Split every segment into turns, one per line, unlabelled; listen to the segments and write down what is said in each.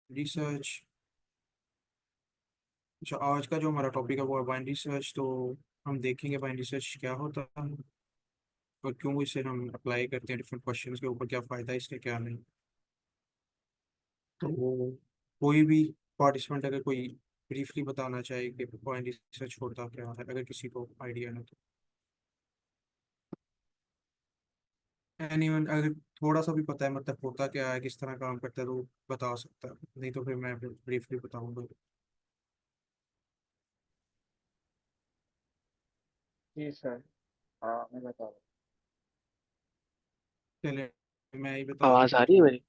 Research. अच्छा, आज का जो हमारा टॉपिक है वो है बाइनरी सर्च। तो हम देखेंगे बाइनरी सर्च क्या होता है और क्यों इसे हम अप्लाई करते हैं डिफरेंट क्वेश्चंस के ऊपर, क्या फ़ायदा है इसका क्या नहीं। तो कोई भी पार्टिसिपेंट अगर कोई ब्रीफली बताना चाहे कि बाइनरी सर्च होता क्या है, अगर किसी को आइडिया है तो। एनीवन अगर थोड़ा सा भी पता है मतलब होता क्या है, किस तरह काम करता है, तो बता सकता है, नहीं तो फिर मैं ब्रीफली बताऊंगा।
जी सर। हाँ, मैं बता रहा
चले, मैं ही बता
आवाज़
देता
आ
हूँ
रही है
थोड़ा।
मेरी?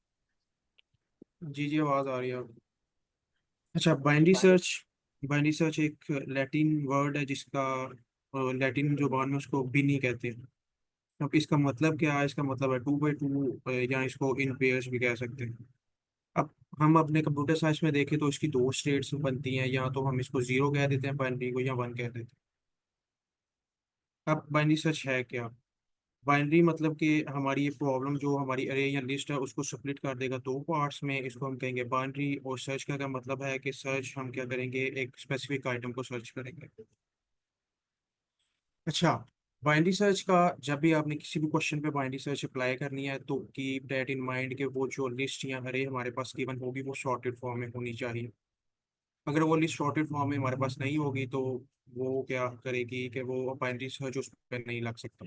जी जी, आवाज़ आ रही है आपको? अच्छा, binary
binary
search. Binary search एक लैटिन वर्ड है जिसका लैटिन जो बान में उसको बिनी कहते हैं। अब इसका मतलब क्या है? इसका मतलब है टू बाई टू, या इसको इन पेयर्स भी कह सकते हैं। अब हम अपने कंप्यूटर साइंस में देखें तो इसकी दो स्टेट्स बनती हैं, या तो हम इसको जीरो कह देते हैं बाइनरी को, या वन कह देते हैं। अब बाइनरी सर्च है क्या? बाइनरी मतलब कि हमारी ये प्रॉब्लम जो हमारी अरे या लिस्ट है उसको स्प्लिट कर देगा दो पार्ट्स में, इसको हम कहेंगे बाइनरी। और सर्च का क्या मतलब है कि सर्च हम क्या करेंगे, एक स्पेसिफिक आइटम को सर्च करेंगे। अच्छा, बाइनरी सर्च का जब भी आपने किसी भी क्वेश्चन पे बाइनरी सर्च अप्लाई करनी है तो कीप दैट इन माइंड कि वो जो लिस्ट या अरे हमारे पास गिवन होगी वो सॉर्टेड फॉर्म में होनी चाहिए। अगर वो लिस्ट सॉर्टेड फॉर्म में हमारे पास नहीं होगी तो वो क्या करेगी कि वो बाइनरी सर्च उस पर नहीं लग सकता।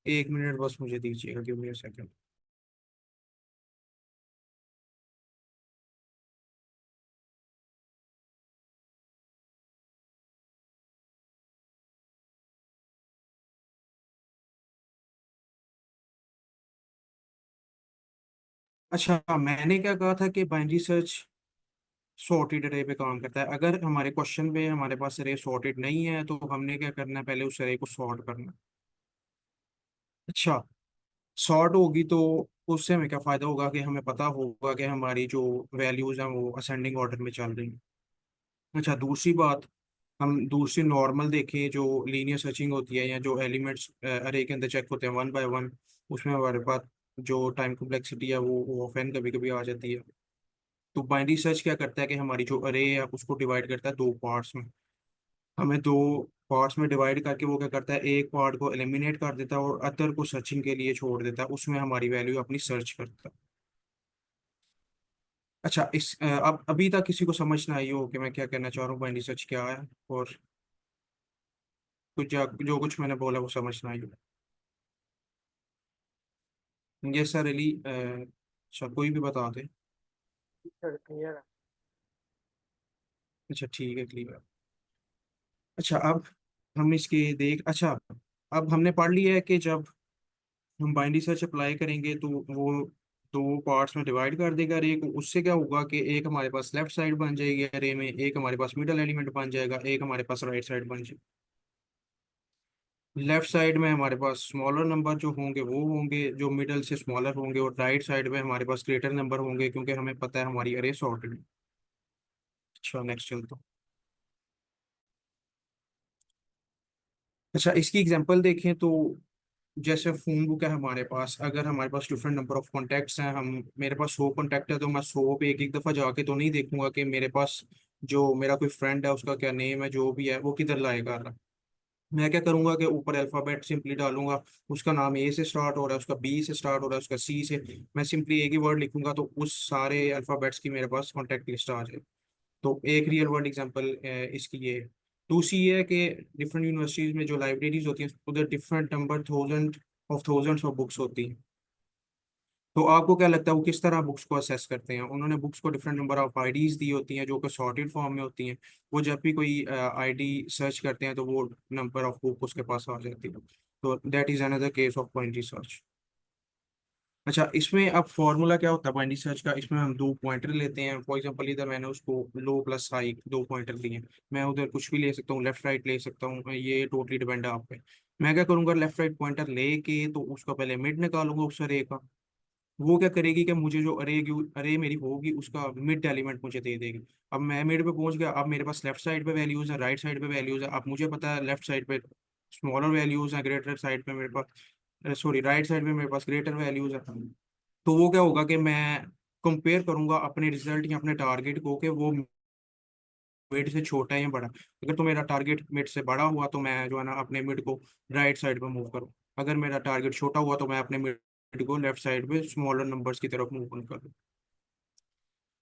एक मिनट बस मुझे दीजिएगा, गिव मी अ सेकंड। अच्छा, मैंने क्या कहा था कि बाइनरी सर्च सॉर्टेड अरे पे काम करता है। अगर हमारे क्वेश्चन पे हमारे पास अरे सॉर्टेड नहीं है तो हमने क्या करना है, पहले उस अरे को सॉर्ट करना है। अच्छा, सॉर्ट होगी तो उससे हमें क्या फ़ायदा होगा कि हमें पता होगा कि हमारी जो वैल्यूज़ हैं वो असेंडिंग ऑर्डर में चल रही हैं। अच्छा, दूसरी बात, हम दूसरी नॉर्मल देखें जो लीनियर सर्चिंग होती है या जो एलिमेंट्स अरे के अंदर चेक होते हैं वन बाय वन, उसमें हमारे पास जो टाइम कॉम्प्लेक्सिटी है वो ऑफन कभी कभी आ जाती है। तो बाइनरी सर्च क्या करता है कि हमारी जो अरे है उसको डिवाइड करता है दो पार्ट्स में। हमें दो पार्ट्स में डिवाइड करके वो क्या करता है, एक पार्ट को एलिमिनेट कर देता है और अदर को सर्चिंग के लिए छोड़ देता है, उसमें हमारी वैल्यू अपनी सर्च करता है। अच्छा, अब अभी तक किसी को समझ ना आई हो कि मैं क्या कहना चाह रहा हूँ, बाइनरी सर्च क्या है, और कुछ जो कुछ मैंने बोला वो समझ ना आई हो? ये सर अली, अच्छा कोई भी बता दे।
सर, क्लियर है।
अच्छा ठीक है, क्लियर। अच्छा, अब हम इसके देख, अच्छा अब हमने पढ़ लिया है कि जब हम बाइनरी सर्च अप्लाई करेंगे तो वो दो पार्ट्स में डिवाइड कर देगा अरे को। उससे क्या होगा कि एक हमारे पास लेफ्ट साइड बन जाएगी अरे में, एक हमारे पास मिडल एलिमेंट बन जाएगा, एक हमारे पास राइट साइड बन जाएगा। लेफ्ट साइड में हमारे पास स्मॉलर नंबर जो होंगे वो होंगे जो मिडल से स्मॉलर होंगे, और राइट साइड में हमारे पास ग्रेटर नंबर होंगे क्योंकि हमें पता है हमारी अरे सॉर्टेड है। अच्छा, नेक्स्ट चलते हैं। अच्छा, इसकी एग्जांपल देखें तो जैसे फोन बुक है हमारे पास, अगर हमारे पास डिफरेंट नंबर ऑफ कॉन्टैक्ट्स हैं, हम मेरे पास 100 कॉन्टैक्ट है तो मैं 100 पे एक एक दफ़ा जाके तो नहीं देखूंगा कि मेरे पास जो मेरा कोई फ्रेंड है उसका क्या नेम है, जो भी है वो किधर लाएगा। मैं क्या करूंगा कि ऊपर अल्फ़ाबेट सिंपली डालूंगा, उसका नाम ए से स्टार्ट हो रहा है, उसका बी से स्टार्ट हो रहा है, उसका सी से। मैं सिंपली एक ही वर्ड लिखूंगा तो उस सारे अल्फ़ाबेट्स की मेरे पास कॉन्टैक्ट लिस्ट आ जाए। तो एक रियल वर्ल्ड एग्जांपल इसकी ये है। दूसरी ये है कि डिफरेंट यूनिवर्सिटीज़ में जो लाइब्रेरीज होती हैं उधर different number thousands of books होती हैं। तो आपको क्या लगता है वो किस तरह बुक्स को असेस करते हैं? उन्होंने बुक्स को डिफरेंट नंबर ऑफ आईडीज दी होती हैं जो कि सॉर्टेड फॉर्म में होती हैं। वो जब भी कोई आईडी सर्च करते हैं तो वो नंबर ऑफ बुक उसके पास आ जाती है। तो that is another case of binary search. अच्छा, इसमें अब फॉर्मूला क्या होता है बाइनरी सर्च का? इसमें हम दो पॉइंटर लेते हैं। फॉर एग्जांपल इधर मैंने उसको लो प्लस हाई दो पॉइंटर लिए हैं। मैं उधर कुछ भी ले सकता हूँ, लेफ्ट राइट ले सकता हूँ, ये टोटली डिपेंड है आप पे। मैं क्या करूंगा, लेफ्ट राइट पॉइंटर लेके तो उसका पहले मिड निकालूंगा उस अरे का। वो क्या करेगी कि मुझे जो अरे मेरी होगी उसका मिड एलिमेंट मुझे दे देगी। अब मैं मिड पे पहुंच गया, अब मेरे पास लेफ्ट साइड पे वैल्यूज है, राइट साइड पे वैल्यूज है। अब मुझे पता है लेफ्ट साइड पे स्मॉलर वैल्यूज है, ग्रेटर साइड पे मेरे पास, सॉरी राइट साइड पे मेरे पास ग्रेटर वैल्यूज है। तो वो क्या होगा कि मैं कंपेयर करूंगा अपने रिजल्ट या अपने टारगेट को कि वो मिड से छोटा है या बड़ा। अगर तो मेरा टारगेट मिड से बड़ा हुआ तो मैं जो है ना अपने मिड को राइट साइड पे मूव करूँ। अगर मेरा टारगेट छोटा हुआ तो मैं अपने मिड को लेफ्ट साइड पे स्मॉलर नंबर्स की तरफ मूव करूँ।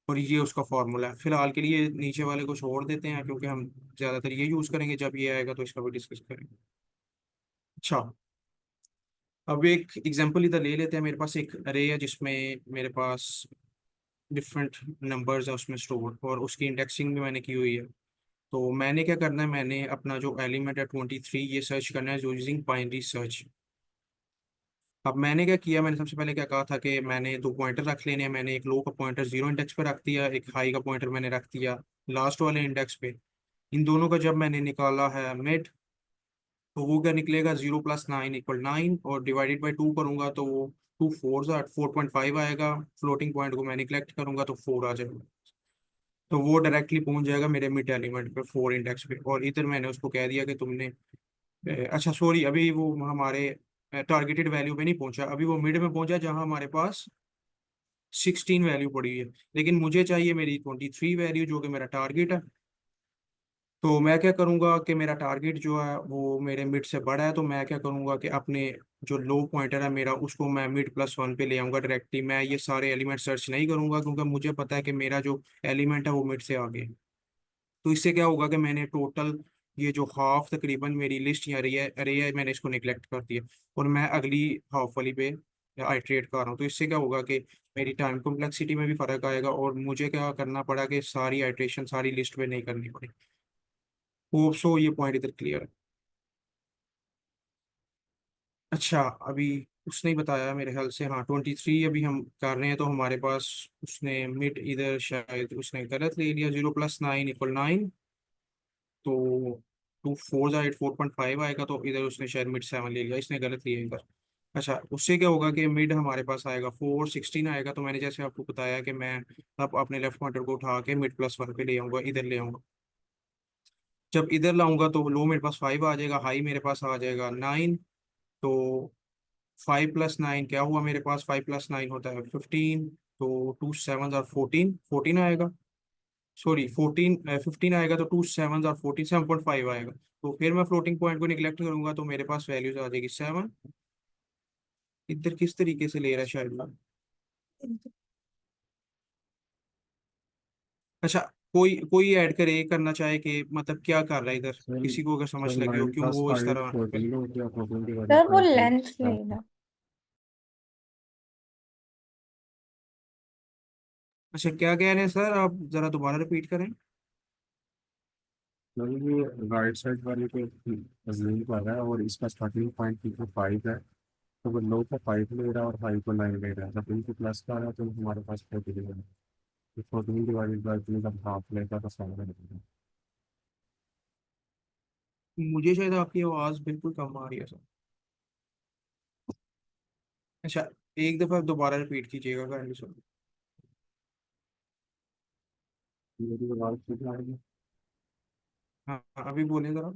और ये उसका फॉर्मूला है। फिलहाल के लिए नीचे वाले को छोड़ देते हैं क्योंकि हम ज़्यादातर ये यूज़ करेंगे, जब ये आएगा तो इसका भी डिस्कस करेंगे। अच्छा, अब एक एग्जांपल इधर ले लेते हैं। मेरे पास एक अरे है जिसमें मेरे पास डिफरेंट नंबर्स है उसमें स्टोर, और उसकी इंडेक्सिंग भी मैंने की हुई है। तो मैंने क्या करना है, मैंने अपना जो एलिमेंट है 23 ये सर्च करना है यूजिंग बाइनरी सर्च। अब मैंने क्या किया, मैंने सबसे पहले क्या कहा था कि मैंने दो पॉइंटर रख लेने हैं। मैंने एक लो का पॉइंटर 0 इंडेक्स पे रख दिया, एक हाई का पॉइंटर मैंने रख दिया लास्ट वाले इंडेक्स पे। इन दोनों का जब मैंने निकाला है मिड, तो वो क्या निकलेगा, 0 + 9 = 9, और डिवाइडेड बाई 2 करूंगा तो वो 4.5 आएगा। फ्लोटिंग पॉइंट को मैं निगलेक्ट करूंगा तो 4 आ जाएगा। तो वो डायरेक्टली पहुंच जाएगा मेरे मिड एलिमेंट पे 4 इंडेक्स पे। और इधर मैंने उसको कह दिया कि तुमने अच्छा सॉरी, अभी वो हमारे टारगेटेड वैल्यू पे नहीं पहुंचा, अभी वो मिड में पहुंचा जहां हमारे पास 16 वैल्यू पड़ी है। लेकिन मुझे चाहिए मेरी 23 वैल्यू जो कि मेरा टारगेट है। तो मैं क्या करूंगा कि मेरा टारगेट जो है वो मेरे मिड से बड़ा है, तो मैं क्या करूंगा कि अपने जो लो पॉइंटर है मेरा उसको मैं मिड +1 पे ले आऊंगा डायरेक्टली। मैं ये सारे एलिमेंट सर्च नहीं करूंगा क्योंकि मुझे पता है कि मेरा जो एलिमेंट है वो मिड से आगे है। तो इससे क्या होगा कि मैंने टोटल ये जो हाफ तकरीबन मेरी लिस्ट या अरे है मैंने इसको निगलेक्ट कर दिया, और मैं अगली हाफ वाली पे आइट्रेट कर रहा हूँ। तो इससे क्या होगा कि मेरी टाइम कॉम्प्लेक्सिटी में भी फर्क आएगा, और मुझे क्या करना पड़ा कि सारी आइट्रेशन सारी लिस्ट में नहीं करनी पड़ी। होप सो ये पॉइंट इधर क्लियर है। अच्छा, अभी उसने ही बताया मेरे ख्याल से, हाँ 23 अभी हम कर रहे हैं, तो हमारे पास उसने मिड इधर शायद उसने गलत ले लिया। 0 + 9 = 9, तो 2 4 8 4.5 आएगा, तो इधर उसने शायद मिड 7 ले लिया, इसने गलत लिया इधर। अच्छा, उससे क्या होगा कि मिड हमारे पास आएगा 4 16 आएगा। तो मैंने जैसे आपको बताया कि मैं अब अपने लेफ्ट पॉइंटर को उठा के मिड +1 पे ले आऊंगा, इधर ले आऊंगा। जब इधर लाऊंगा तो लो मेरे पास 5 आ जाएगा, हाई मेरे पास आ जाएगा 9। तो 5 + 9 क्या हुआ, मेरे पास 5 + 9 होता है 15। तो 2 7 = 14, 14 आएगा। सॉरी 15 आएगा, तो 2 7 = 14, 7.5 आएगा। तो फिर मैं फ्लोटिंग पॉइंट को निगलेक्ट करूंगा तो मेरे पास वैल्यूज आ जाएगी 7। इधर किस तरीके से ले रहा है शायद वो। अच्छा, कोई कोई ऐड करे करना चाहे कि मतलब क्या कर रहा है इधर,
सर
किसी को अगर समझ
सर
लगी हो
नाइन
क्यों
प्लस
वो इस
फाइव
तरह।
14 हो गया, 14 डिवाइडेड
सर वो
बाई टू
लेंथ
7।
लेना।
अच्छा, क्या कह रहे हैं सर आप, जरा दोबारा रिपीट करें।
मतलब ये राइट साइड वाले पे अज्यूम कर रहा है, और इसका स्टार्टिंग पॉइंट की 5 है, तो वो लो को 5 ले रहा है और हाई को 9 ले रहा है। जब इनके प्लस का आ रहा है तो हमारे पास 14 है। तो 14 डिवाइडेड बाई 2 जब हाफ लेगा तो 7 लगेगा।
मुझे शायद आपकी आवाज़ बिल्कुल कम आ रही है सर। अच्छा, एक दफ़ा दोबारा रिपीट कीजिएगा काइंडली सर।
मेरी आवाज़ ठीक आ रही है?
हाँ हाँ, अभी बोलें जरा।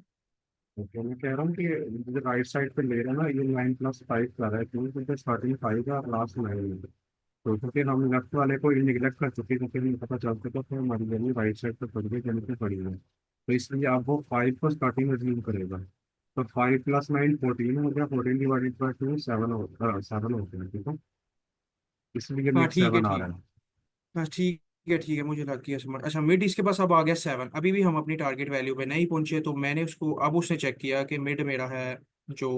ओके, मैं कह रहा हूँ कि जो राइट साइड पे ले रहा है ना, ये 9 + 5 कर रहा है, क्योंकि स्टार्टिंग 5 है और लास्ट 9 है। तो क्योंकि हम लेफ्ट वाले को निगलेक्ट कर चुके हैं, क्योंकि हमें पता चल चुका तो हमारी वैल्यू राइट साइड पर पड़ गई जमीन पे पड़ी है। तो इसलिए आप वो 5 को स्टार्टिंग में रिज्यूम करेगा। तो 5 + 9 14 हो गया, 14 डिवाइडेड बाई 2 7 होते हैं, ठीक है। इसलिए
हाँ
मिड
ठीक है
7 आ
ठीक।
रहा है।
हाँ ठीक है, मुझे लग गया समझ। अच्छा, मिड इसके पास अब आ गया 7, अभी भी हम अपनी टारगेट वैल्यू पे नहीं पहुंचे। तो मैंने उसको, अब उसने चेक किया कि मिड मेरा है जो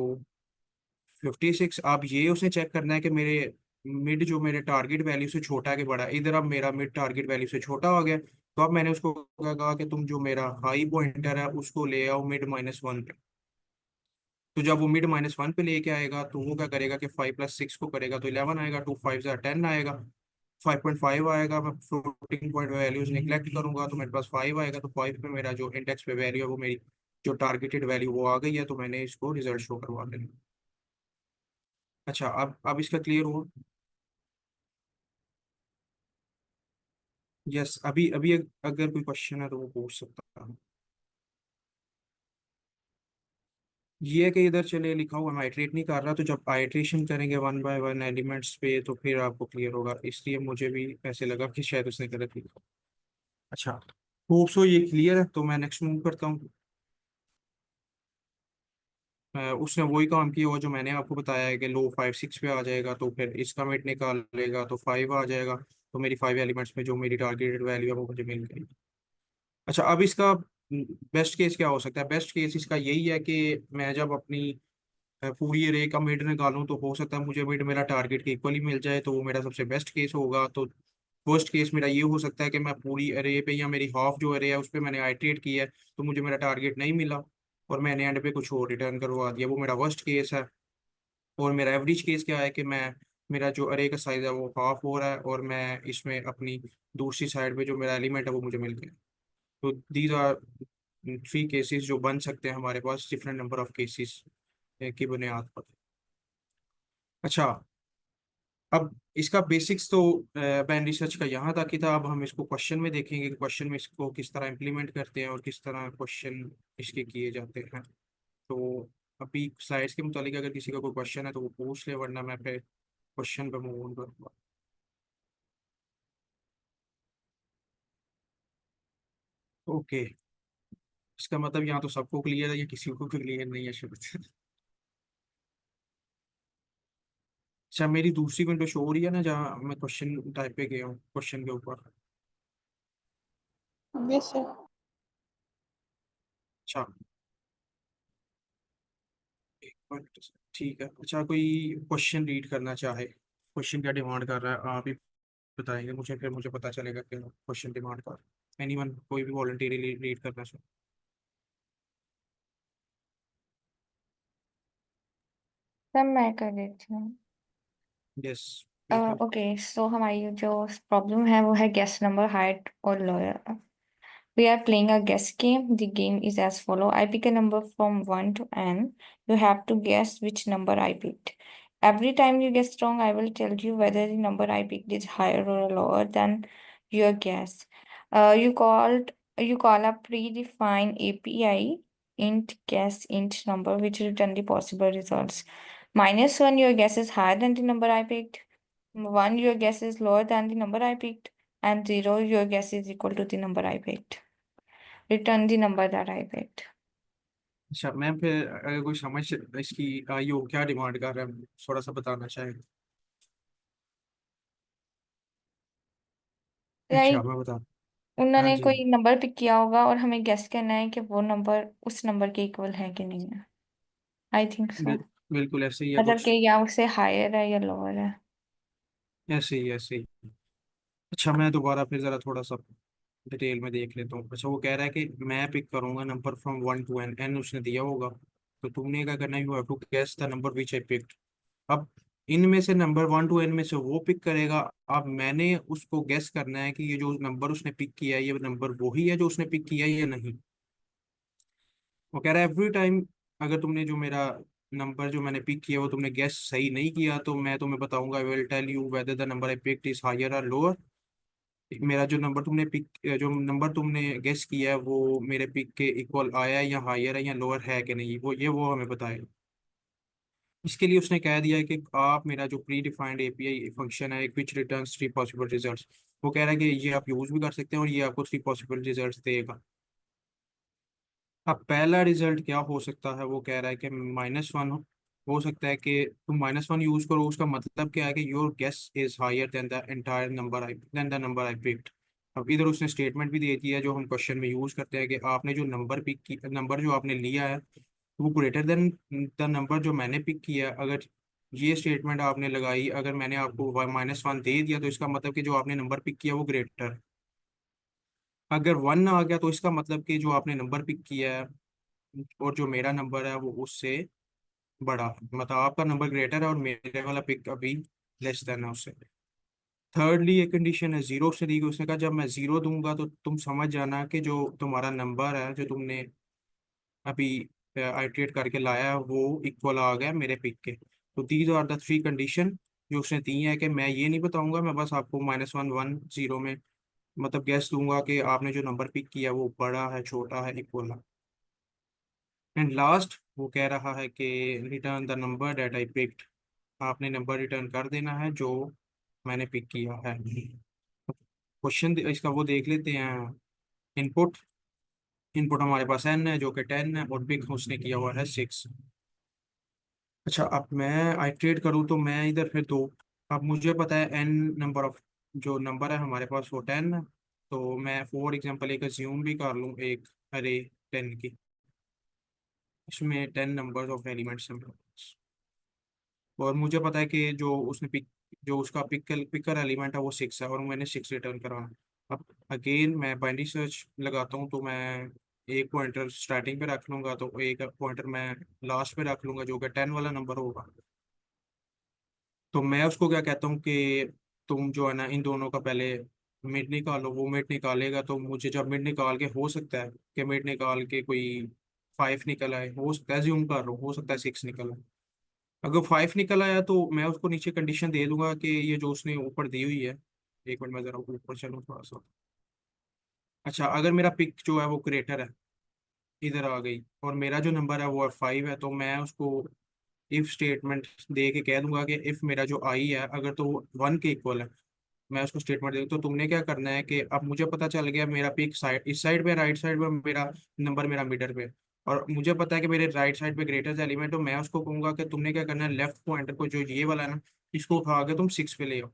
56। अब ये उसने चेक करना है कि मेरे मिड जो मेरे टारगेट वैल्यू से छोटा है कि बड़ा है। इधर अब मेरा मिड टारगेट वैल्यू से छोटा हो गया। तो अब मैंने उसको क्या कहा कि तुम जो मेरा हाई पॉइंटर है उसको ले आओ मिड -1 पे। तो जब वो मिड -1 पे लेके आएगा तो वो क्या करेगा कि 5 + 6 को करेगा तो 11 आएगा। 2 5 = 10 आएगा। 5.5 आएगा। मैं फ्लोटिंग पॉइंट वैल्यूज निगलेक्ट करूंगा तो मेरे पास 5 आएगा। तो 5 पे मेरा जो इंडेक्स पे वैल्यू है वो मेरी जो टारगेटेड वैल्यू वो आ गई है, तो मैंने इसको रिजल्ट शो करवा देना। अच्छा, अब इसका क्लियर हुआ। यस, अभी अभी अगर कोई क्वेश्चन है तो वो पूछ सकता है। ये है कि इधर चले लिखा हुआ मैं आइट्रेट नहीं कर रहा, तो जब आइट्रेशन करेंगे वन बाय वन एलिमेंट्स पे तो फिर आपको क्लियर होगा, इसलिए मुझे भी ऐसे लगा कि शायद उसने गलत लिखा। अच्छा, होप सो ये क्लियर है, तो मैं नेक्स्ट मूव करता हूँ। उसने वही काम किया हुआ जो मैंने आपको बताया है कि लो 5 6 पे आ जाएगा, तो फिर इसका मिड निकाल लेगा तो 5 आ जाएगा। तो मेरी 5 एलिमेंट्स में जो मेरी टारगेटेड वैल्यू है वो मुझे मिल गई। अच्छा, अब इसका बेस्ट केस क्या हो सकता है? बेस्ट केस इसका यही है कि मैं जब अपनी पूरी एरे का मिड निकालूं तो हो सकता है मुझे मिड मेरा टारगेट के इक्वली मिल जाए, तो वो मेरा सबसे बेस्ट केस होगा। तो वर्स्ट केस मेरा ये हो सकता है कि मैं पूरी एरे पे या मेरी हाफ जो एरे है उस पर मैंने आइटरेट किया है, तो मुझे मेरा टारगेट नहीं मिला और मैंने एंड पे कुछ और रिटर्न करवा दिया, वो मेरा वर्स्ट केस है। और मेरा एवरेज केस क्या है कि मैं मेरा जो अरे का साइज है वो हाफ हो रहा है और मैं इसमें अपनी दूसरी साइड पे जो मेरा एलिमेंट है वो मुझे मिल गया। तो दीज आर 3 केसेस जो बन सकते हैं हमारे पास डिफरेंट नंबर ऑफ केसेस की बुनियाद पर। अच्छा, अब इसका बेसिक्स तो बैन रिसर्च का यहाँ तक ही था। अब हम इसको क्वेश्चन में देखेंगे कि क्वेश्चन में इसको किस तरह इम्प्लीमेंट करते हैं और किस तरह क्वेश्चन इसके किए जाते हैं। तो अभी स्लाइड्स के मुतालिक अगर किसी का कोई क्वेश्चन है तो वो पूछ ले, वरना मैं फिर क्वेश्चन पे मूव ऑन करूँगा। ओके, इसका मतलब यहाँ तो सबको क्लियर है या किसी को क्लियर नहीं है शायद। अच्छा, मेरी दूसरी विंडो शो हो रही है ना जहाँ मैं क्वेश्चन टाइप पे गया हूँ क्वेश्चन के ऊपर?
Yes sir.
अच्छा, एक मिनट, ठीक है। अच्छा, कोई क्वेश्चन रीड करना चाहे, क्वेश्चन क्या डिमांड कर रहा है आप ही बताएंगे मुझे, फिर मुझे पता चलेगा कि क्वेश्चन डिमांड कर एनीवन, कोई भी वॉलंटियरली रीड करना चाहे।
सर मैं कर देती हूँ।
यस, बिल्कुल।
ओके, सो हमारी जो प्रॉब्लम है वो है गेस नंबर, हाइट और lower. We are playing a guess game. The game is as follow. I pick a number from 1 to n. You have to guess which number I picked. Every time you guess wrong, I will tell you whether the number I picked is higher or lower than your guess. You call a predefined API int guess int number which return the possible results. -1, your guess is higher than the number I picked. 1, your guess is lower than the number I picked. And 0, your guess is equal to the number I picked. Return the number that I picked.
अच्छा ma'am, फिर अगर कोई समझ इसकी आयु क्या demand कर रहा है थोड़ा सा बताना चाहें? अच्छा,
लाइक
मैं बता। हाँ
उन्होंने
जी।
कोई नंबर पिक किया होगा और हमें गेस करना है कि वो नंबर उस नंबर के इक्वल है कि नहीं है। I think so.
बिल, बिल्कुल ऐसे ही है
मतलब
कुछ।
कि या उससे हायर है या लोअर है।
ऐसे ही ऐसे ही। अच्छा, मैं दोबारा फिर ज़रा थोड़ा सा डिटेल में देख लेता हूँ। अच्छा, वो कह रहा है कि मैं पिक करूंगा number from 1 to n, n उसने दिया होगा, तो तुमने क्या करना है, you have to guess the number which I picked. अब इनमें से नंबर 1 to n में से वो पिक करेगा। अब मैंने उसको गेस करना है कि ये जो नंबर उसने पिक किया है ये नंबर वही है जो उसने पिक किया है या नहीं। वो कह रहा है एवरी टाइम अगर तुमने जो मेरा नंबर जो मैंने पिक किया वो तुमने गेस सही नहीं किया तो मैं तुम्हें बताऊंगा, I will tell you whether the number I picked is higher और लोअर। मेरा जो नंबर तुमने गेस किया है वो मेरे पिक के इक्वल आया है या हायर है या लोअर है कि नहीं, वो हमें बताएगा। इसके लिए उसने कह दिया है कि आप मेरा जो प्री डिफाइंड एपीआई फंक्शन है विच रिटर्न्स 3 पॉसिबल रिजल्ट्स, वो कह रहा है कि ये आप यूज भी कर सकते हैं और ये आपको 3 पॉसिबल रिजल्ट्स देगा। अब पहला रिजल्ट क्या हो सकता है, वो कह रहा है कि -1 हो सकता है कि तुम -1 यूज करो, उसका मतलब क्या है कि your guess is higher than the entire number I than the number I picked. अब इधर उसने स्टेटमेंट भी दे दिया है जो हम क्वेश्चन में यूज करते हैं कि आपने जो नंबर पिक की नंबर जो आपने लिया है वो ग्रेटर देन द नंबर जो मैंने पिक किया है। अगर ये स्टेटमेंट आपने लगाई, अगर मैंने आपको -1 दे दिया तो इसका मतलब कि जो आपने नंबर पिक किया वो ग्रेटर। अगर 1 आ गया तो इसका मतलब कि जो आपने नंबर पिक किया है और जो मेरा नंबर है वो उससे बड़ा, मतलब आपका नंबर ग्रेटर है और मेरे वाला पिक अभी लेस देन है उससे। थर्डली एक कंडीशन है जीरो से दी गई, उसने कहा जब मैं जीरो दूंगा तो तुम समझ जाना कि जो तुम्हारा नंबर है जो तुमने अभी आइट्रेट करके लाया है वो इक्वल आ गया मेरे पिक के। तो दीज आर द 3 कंडीशन जो उसने दी है कि मैं ये नहीं बताऊंगा, मैं बस आपको -1 1 0 में मतलब गैस दूंगा कि आपने जो नंबर पिक किया वो बड़ा है छोटा है इक्वल है। एंड लास्ट वो कह रहा है कि return the number that I picked. आपने नंबर रिटर्न कर देना है जो मैंने पिक किया है। क्वेश्चन इसका वो देख लेते हैं। इनपुट इनपुट हमारे पास n है जो कि 10 है, और पिक उसने किया हुआ है 6। अच्छा, अब मैं आइट्रेट करूँ तो मैं इधर फिर दो। अब मुझे पता है n नंबर ऑफ जो नंबर है हमारे पास वो 10 है। तो मैं फॉर एग्जांपल एक अज्यूम भी कर लूँ एक अरे 10 की। इसमें 10 नंबर ऑफ एलिमेंट्स हैं मेरे पास। और मुझे पता है कि जो उसका पिकर एलिमेंट है वो 6 है, और मैंने 6 रिटर्न करवाना। अब अगेन मैं बाइनरी सर्च लगाता हूँ, तो मैं एक पॉइंटर स्टार्टिंग पे रख लूंगा, तो एक पॉइंटर मैं लास्ट पे रख लूंगा जो कि 10 वाला नंबर होगा। तो मैं उसको क्या कहता हूँ कि तुम जो है ना इन दोनों का पहले मिड निकालो। वो मिड निकालेगा, तो मुझे जब मिड निकाल के हो सकता है कि मिड निकाल के कोई 5 निकल आए, हो सकता है ज्यूम कर रहा हूँ, हो सकता है 6 निकल आए। अगर 5 निकल आया तो मैं उसको नीचे कंडीशन दे दूंगा कि ये जो उसने ऊपर दी हुई है। एक मिनट में जरा ऊपर चलूँ थोड़ा सा। अच्छा, अगर मेरा पिक जो है वो क्रिएटर है, इधर आ गई, और मेरा जो नंबर है वो है 5 है, तो मैं उसको इफ स्टेटमेंट दे के कह दूंगा कि इफ मेरा जो आई है अगर तो 1 के इक्वल है। मैं उसको स्टेटमेंट दे दूँ, तो तुमने क्या करना है कि अब मुझे पता चल गया मेरा पिक साइड इस साइड पे, राइट साइड पे मेरा नंबर मेरा मिडर पे। और मुझे पता है कि मेरे राइट साइड पे ग्रेटेस्ट एलिमेंट, तो मैं उसको कहूंगा कि तुमने क्या करना है, लेफ्ट पॉइंटर को जो ये वाला है ना, इसको उठा के तुम 6 पे ले आओ।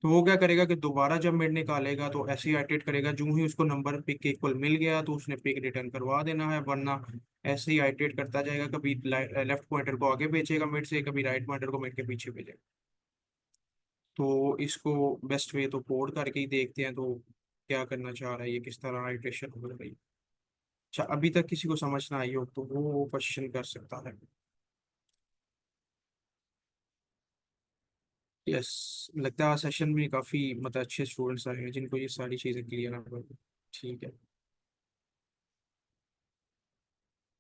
तो वो क्या करेगा कि दोबारा जब मिड निकालेगा तो ऐसे ही आइटरेट करेगा। जो ही उसको नंबर पिक के इक्वल मिल गया तो उसने पिक रिटर्न करवा देना है, वरना ऐसे ही आइटरेट करता जाएगा। कभी लेफ्ट पॉइंटर को आगे भेजेगा मिड से, कभी राइट पॉइंटर को मिड के पीछे भेजेगा। तो इसको बेस्ट वे तो कोड करके ही देखते हैं, तो क्या करना चाह रहा है ये, किस तरह आइटरेशन हो रही है। अच्छा, अभी तक किसी को समझ ना आई हो तो वो क्वेश्चन कर सकता है। यस, लगता है सेशन में काफ़ी मतलब अच्छे स्टूडेंट्स आए हैं जिनको ये सारी चीज़ें क्लियर ना हो। ठीक है।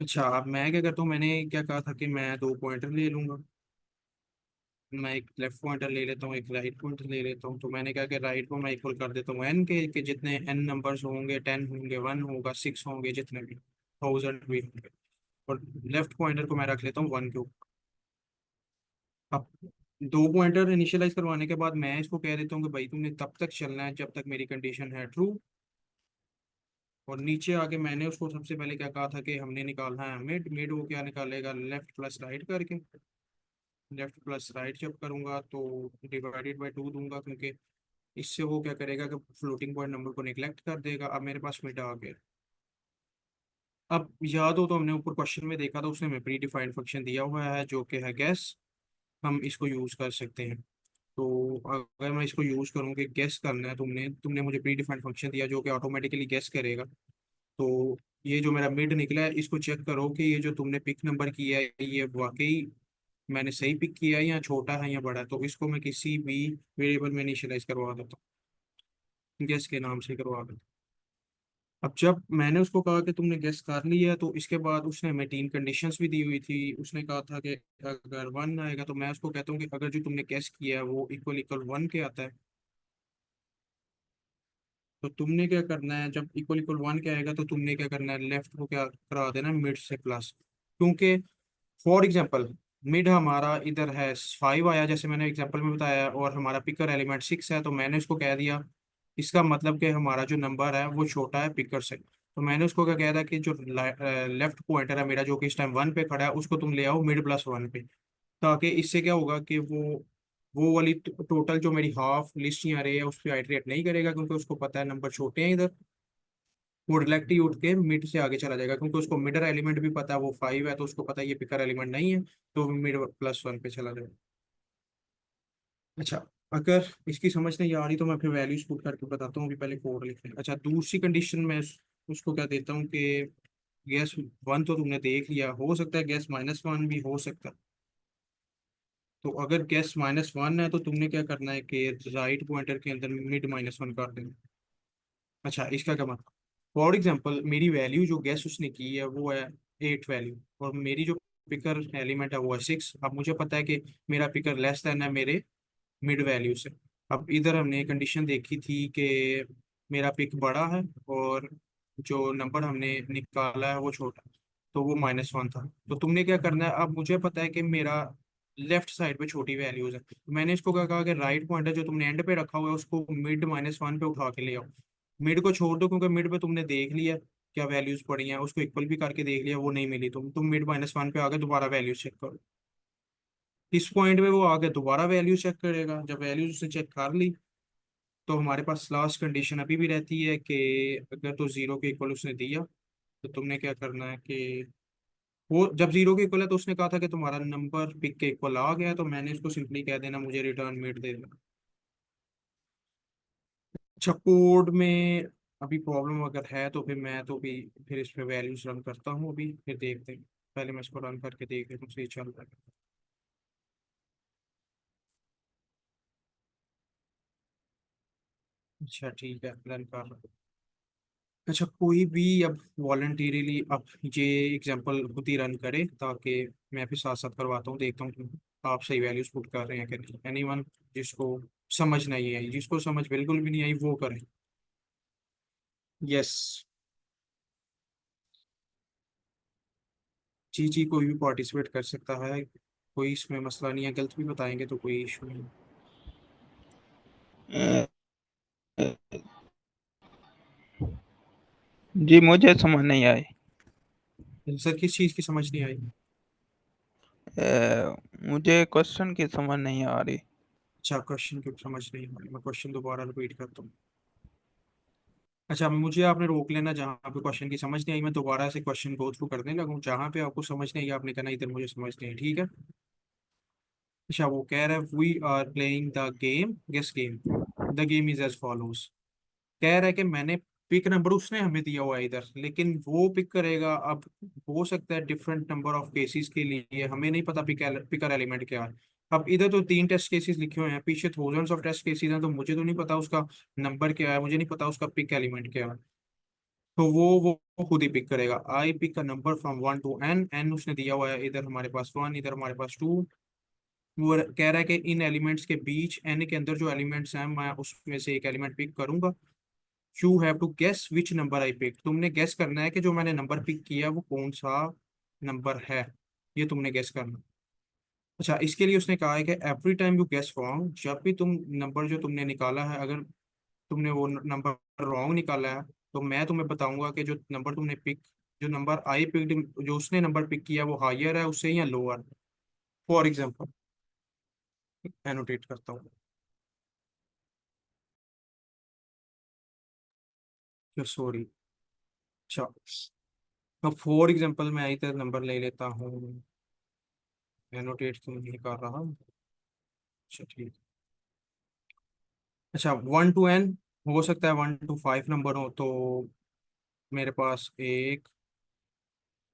अच्छा, अब मैं क्या करता हूँ, मैंने क्या कहा था कि मैं दो पॉइंटर ले लूंगा। मैं एक लेफ्ट पॉइंटर ले लेता हूँ, एक राइट पॉइंटर ले लेता हूँ। तो मैंने कहा कि राइट को मैं इक्वल कर देता हूँ एन के, कि जितने एन नंबर्स होंगे, 10 होंगे, 1 होगा, 6 होंगे, जितने भी 1000 भी होंगे। और लेफ्ट पॉइंटर को मैं रख लेता हूँ 1 के ऊपर। अब दो पॉइंटर इनिशियलाइज करवाने के बाद मैं इसको कह देता हूँ कि भाई तुमने तब तक चलना है जब तक मेरी कंडीशन है ट्रू। और नीचे आके मैंने उसको सबसे पहले क्या कहा था कि हमने निकालना है मिड। मिड वो क्या निकालेगा, लेफ्ट प्लस राइट करके। लेफ्ट प्लस राइट जब करूंगा तो डिवाइडेड बाई 2 दूंगा, क्योंकि इससे वो क्या करेगा कि फ्लोटिंग पॉइंट नंबर को निगलेक्ट कर देगा। अब मेरे पास मिड आ गया। अब याद हो तो हमने ऊपर क्वेश्चन में देखा था, उसने में प्री डिफाइंड फंक्शन दिया हुआ है जो कि है गैस। हम इसको यूज कर सकते हैं। तो अगर मैं इसको यूज करूँ कि गेस करना है, तुमने तुमने मुझे प्री डिफाइंड फंक्शन दिया जो कि ऑटोमेटिकली गेस करेगा। तो ये जो मेरा मिड निकला है इसको चेक करो कि ये जो तुमने पिक नंबर किया है ये वाकई मैंने सही पिक किया है या छोटा है या बड़ा है। तो इसको मैं किसी भी वेरिएबल में इनिशियलाइज करवा देता हूँ, गेस के नाम से करवा देता हूँ। अब जब मैंने उसको कहा कि तुमने गेस कर लिया है, तो इसके बाद उसने हमें 3 कंडीशंस भी दी हुई थी। उसने कहा था कि अगर 1 आएगा तो मैं उसको कहता हूँ कि अगर जो तुमने गेस किया है वो इक्वल इक्वल 1 के आता है, तो तुमने क्या करना है, जब इक्वल इक्वल 1 के आएगा तो तुमने क्या करना है, लेफ्ट को क्या करा देना है, मिड से प्लस। क्योंकि फॉर एग्जाम्पल मिड हमारा इधर है 5 आया जैसे मैंने एग्जाम्पल में बताया, और हमारा पिकर एलिमेंट 6 है, तो मैंने उसको कह दिया इसका मतलब कि हमारा जो नंबर है वो छोटा है पिकर से। तो मैंने उसको क्या कह दिया कि जो लेफ्ट पॉइंटर है मेरा जो कि इस टाइम 1 पे खड़ा है, उसको तुम ले आओ मिड प्लस 1 पे। ताकि इससे क्या होगा कि वो वाली टोटल जो मेरी हाफ लिस्ट यहाँ रही है उस पर आइटरेट नहीं करेगा, क्योंकि उसको पता है नंबर छोटे हैं इधर। वो डायरेक्ट ही उठ के मिड से आगे चला जाएगा, क्योंकि उसको मिडर एलिमेंट भी पता है वो 5 है, तो उसको पता है ये पिकर एलिमेंट नहीं है, तो मिड प्लस 1 पे चला जाएगा। अच्छा, अगर इसकी समझ नहीं आ रही तो मैं फिर वैल्यूज पुट करके बताता हूँ। अभी पहले कोड लिख लें। अच्छा, दूसरी कंडीशन में उसको क्या देता हूँ कि गैस 1 तो तुमने देख लिया, हो सकता है गैस -1 भी हो सकता है। तो अगर गैस -1 है तो तुमने क्या करना है कि राइट पॉइंटर के अंदर मिड -1 कर देना। अच्छा, इसका क्या मतलब, फॉर एग्जांपल मेरी वैल्यू जो गैस उसने की है वो है 8 वैल्यू, और मेरी जो पिकर एलिमेंट है वो है 6। अब मुझे पता है कि मेरा पिकर लेस देन है मेरे मिड वैल्यू से। अब इधर हमने कंडीशन देखी थी कि मेरा पिक बड़ा है और जो नंबर हमने निकाला है वो छोटा है। तो वो -1 था। तो तुमने क्या करना है, अब मुझे पता है कि मेरा लेफ्ट साइड पे छोटी वैल्यूज है, तो मैंने इसको क्या कहा कि राइट पॉइंटर जो तुमने एंड पे रखा हुआ है उसको मिड -1 पे उठा के ले आओ। मिड को छोड़ दो, क्योंकि मिड पे तुमने देख लिया क्या वैल्यूज पड़ी हैं, उसको इक्वल भी करके देख लिया, वो नहीं मिली। तुम मिड -1 पे आगे दोबारा वैल्यूज चेक करो। इस पॉइंट पे वो आगे दोबारा वैल्यू चेक करेगा। जब वैल्यूज उसने चेक कर ली, तो हमारे पास लास्ट कंडीशन अभी भी रहती है कि अगर तो जीरो के इक्वल उसने दिया, तो तुमने क्या करना है कि वो जब जीरो के इक्वल है तो उसने कहा था कि तुम्हारा नंबर पिक के इक्वल आ गया है, तो मैंने इसको सिंपली कह देना मुझे रिटर्न मिड दे देना। अच्छा, कोड में अभी प्रॉब्लम अगर है तो फिर मैं तो भी फिर इस पे वैल्यूज रन करता हूँ, अभी फिर देखते हैं। पहले मैं इसको रन करके देख लेता हूँ सही चल रहा है। अच्छा ठीक है, रन कर रहा हूँ। अच्छा, कोई भी अब वॉलंटियरली अब ये एग्जांपल खुद ही रन करे, ताकि मैं भी साथ साथ करवाता हूँ, देखता हूँ कि आप सही वैल्यूज पुट कर रहे हैं कि नहीं। एनीवन जिसको समझ नहीं आई, जिसको समझ बिल्कुल भी नहीं आई, वो करे। यस। जी जी, कोई भी पार्टिसिपेट कर सकता है, कोई इसमें मसला नहीं है। गलत भी बताएंगे तो कोई इशू नहीं।
जी मुझे समझ नहीं आई।
सर, किस चीज़ की समझ नहीं आई?
मुझे क्वेश्चन की समझ नहीं आ रही।
अच्छा, क्वेश्चन की समझ नहीं आई, मैं क्वेश्चन दोबारा रिपीट करता हूँ। अच्छा, मुझे आपने रोक लेना जहाँ पे क्वेश्चन की समझ नहीं आई, मैं दोबारा से क्वेश्चन गो थ्रू करने लगूँ। जहाँ पे आपको समझ नहीं आई आपने कहना इधर मुझे समझ नहीं आई, ठीक है। अच्छा, वो कह रहा है we are playing the game, guess game. The game is as follows. कह रहा है कि मैंने पिक नंबर उसने हमें दिया हुआ है इधर, लेकिन वो पिक करेगा। अब हो सकता है डिफरेंट नंबर ऑफ केसेस के लिए, हमें नहीं पता पिकर एलिमेंट क्या है। अब इधर तो 3 टेस्ट केसेस लिखे हुए हैं, पीछे थाउजेंड्स ऑफ टेस्ट केसेस हैं, तो मुझे तो नहीं पता उसका नंबर क्या है, मुझे नहीं पता उसका पिक एलिमेंट क्या है। तो वो खुद ही पिक करेगा। I pick a number from 1 to n। N उसने दिया हुआ है, इधर हमारे पास 1, इधर हमारे पास 2। वो कह रहा है कि इन एलिमेंट्स के बीच एन के अंदर जो एलिमेंट्स हैं, मैं उसमें से एक एलिमेंट पिक करूंगा। You have to guess which number I pick. तुमने गेस करना है कि जो मैंने नंबर पिक किया वो कौन सा नंबर है, ये तुमने गेस करना। अच्छा, इसके लिए उसने कहा है कि every time you guess wrong, जब भी तुम नंबर जो तुमने निकाला है, अगर तुमने वो नंबर रॉन्ग निकाला है, तो मैं तुम्हें बताऊंगा कि जो नंबर तुमने पिक, जो नंबर आई पिक, जो उसने नंबर पिक किया वो हायर है उससे या लोअर। फॉर एग्जाम्पल, एनोटेट करता हूँ। सॉरी। अच्छा, अब फॉर एग्जाम्पल मैं इधर नंबर ले लेता हूँ, एनोटेट क्यों नहीं कर रहा। अच्छा ठीक। अच्छा, 1 to n हो सकता है, 1 to 5 नंबर हो, तो मेरे पास 1,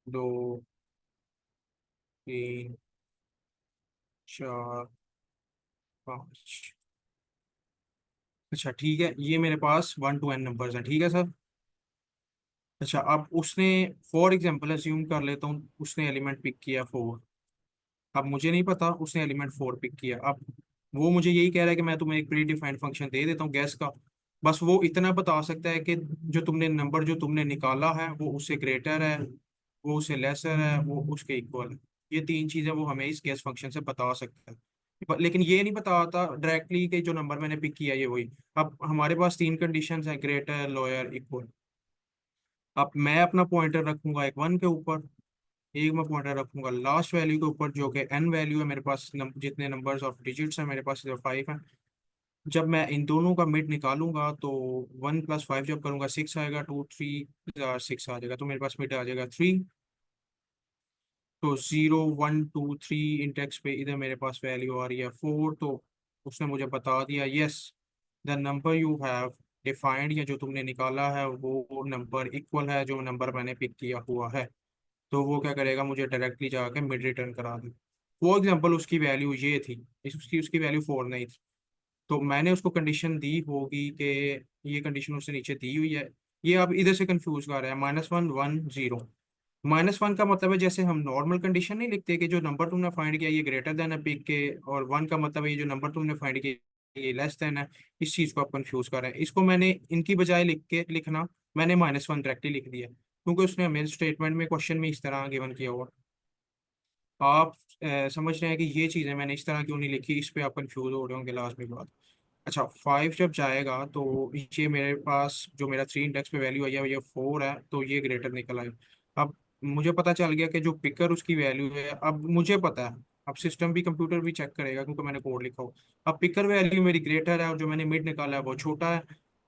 2, 3, 4, 5। अच्छा ठीक है, ये मेरे पास 1 to n नंबर्स हैं, ठीक है सर। अच्छा, अब उसने फॉर एग्जाम्पल अज्यूम कर लेता हूँ उसने एलिमेंट पिक किया 4। अब मुझे नहीं पता उसने एलिमेंट 4 पिक किया। अब वो मुझे यही कह रहा है कि मैं तुम्हें एक प्री डिफाइंड फंक्शन दे देता हूँ गैस का। बस वो इतना बता सकता है कि जो तुमने निकाला है वो उससे ग्रेटर है, वो उससे लेसर है, वो उसके इक्वल है। ये 3 चीजें वो हमें इस गैस फंक्शन से बता सकता है। लेकिन ये नहीं बताता डायरेक्टली कि जो नंबर मैंने पिक किया ये वही। अब हमारे पास 3 कंडीशंस हैं, ग्रेटर, लोअर, इक्वल। अब मैं अपना पॉइंटर रखूंगा एक 1 के ऊपर, एक मैं पॉइंटर रखूंगा लास्ट वैल्यू के ऊपर जो कि n वैल्यू है मेरे पास। जितने नंबर्स ऑफ डिजिट्स हैं मेरे पास, इधर 5 हैं। जब मैं इन दोनों का मिड निकालूंगा तो 1 + 5 जब करूंगा 6 आएगा, 2 3 6 आ जाएगा, तो मेरे पास मिड आ जाएगा 3। तो 0 1 2 3 इंडेक्स पे इधर मेरे पास वैल्यू आ रही है 4। तो उसने मुझे बता दिया yes, the number you have defined, या जो तुमने निकाला है वो नंबर इक्वल है जो नंबर मैंने पिक किया हुआ है। तो वो क्या करेगा, मुझे डायरेक्टली जाके मिड रिटर्न करा दे। फॉर एग्जाम्पल उसकी वैल्यू ये थी, उसकी उसकी वैल्यू 4 नहीं थी, तो मैंने उसको कंडीशन दी होगी कि ये कंडीशन उसने नीचे दी हुई है। ये अब इधर से कंफ्यूज कर रहा है, -1 1 0। -1 का मतलब है जैसे हम नॉर्मल कंडीशन नहीं लिखते कि जो नंबर तुमने फाइंड किया ये ग्रेटर देन है पिक के, और 1 का मतलब है ये जो नंबर तुमने फाइंड किया ये लेस देन है। इस चीज़ को आप कंफ्यूज कर रहे हैं। इसको मैंने इनकी बजाय लिखना, मैंने -1 डायरेक्टली लिख दिया। क्योंकि उसने मेरे स्टेटमेंट में क्वेश्चन में इस तरह गिवन किया हुआ। आप समझ रहे हैं कि ये चीज़ें मैंने इस तरह क्यों नहीं लिखी, इस पे आप कंफ्यूज हो रहे होंगे लास्ट में बात। अच्छा, 5 जब जाएगा तो ये मेरे पास जो मेरा 3 इंडेक्स पे वैल्यू आई है ये 4 है, तो ये ग्रेटर निकल आए। अब मुझे पता चल गया कि जो पिकर उसकी वैल्यू है, अब मुझे पता है, अब सिस्टम भी कंप्यूटर भी चेक करेगा क्योंकि मैंने कोड लिखा हो। अब पिकर वैल्यू मेरी ग्रेटर है और जो मैंने मिड निकाला है वो छोटा है।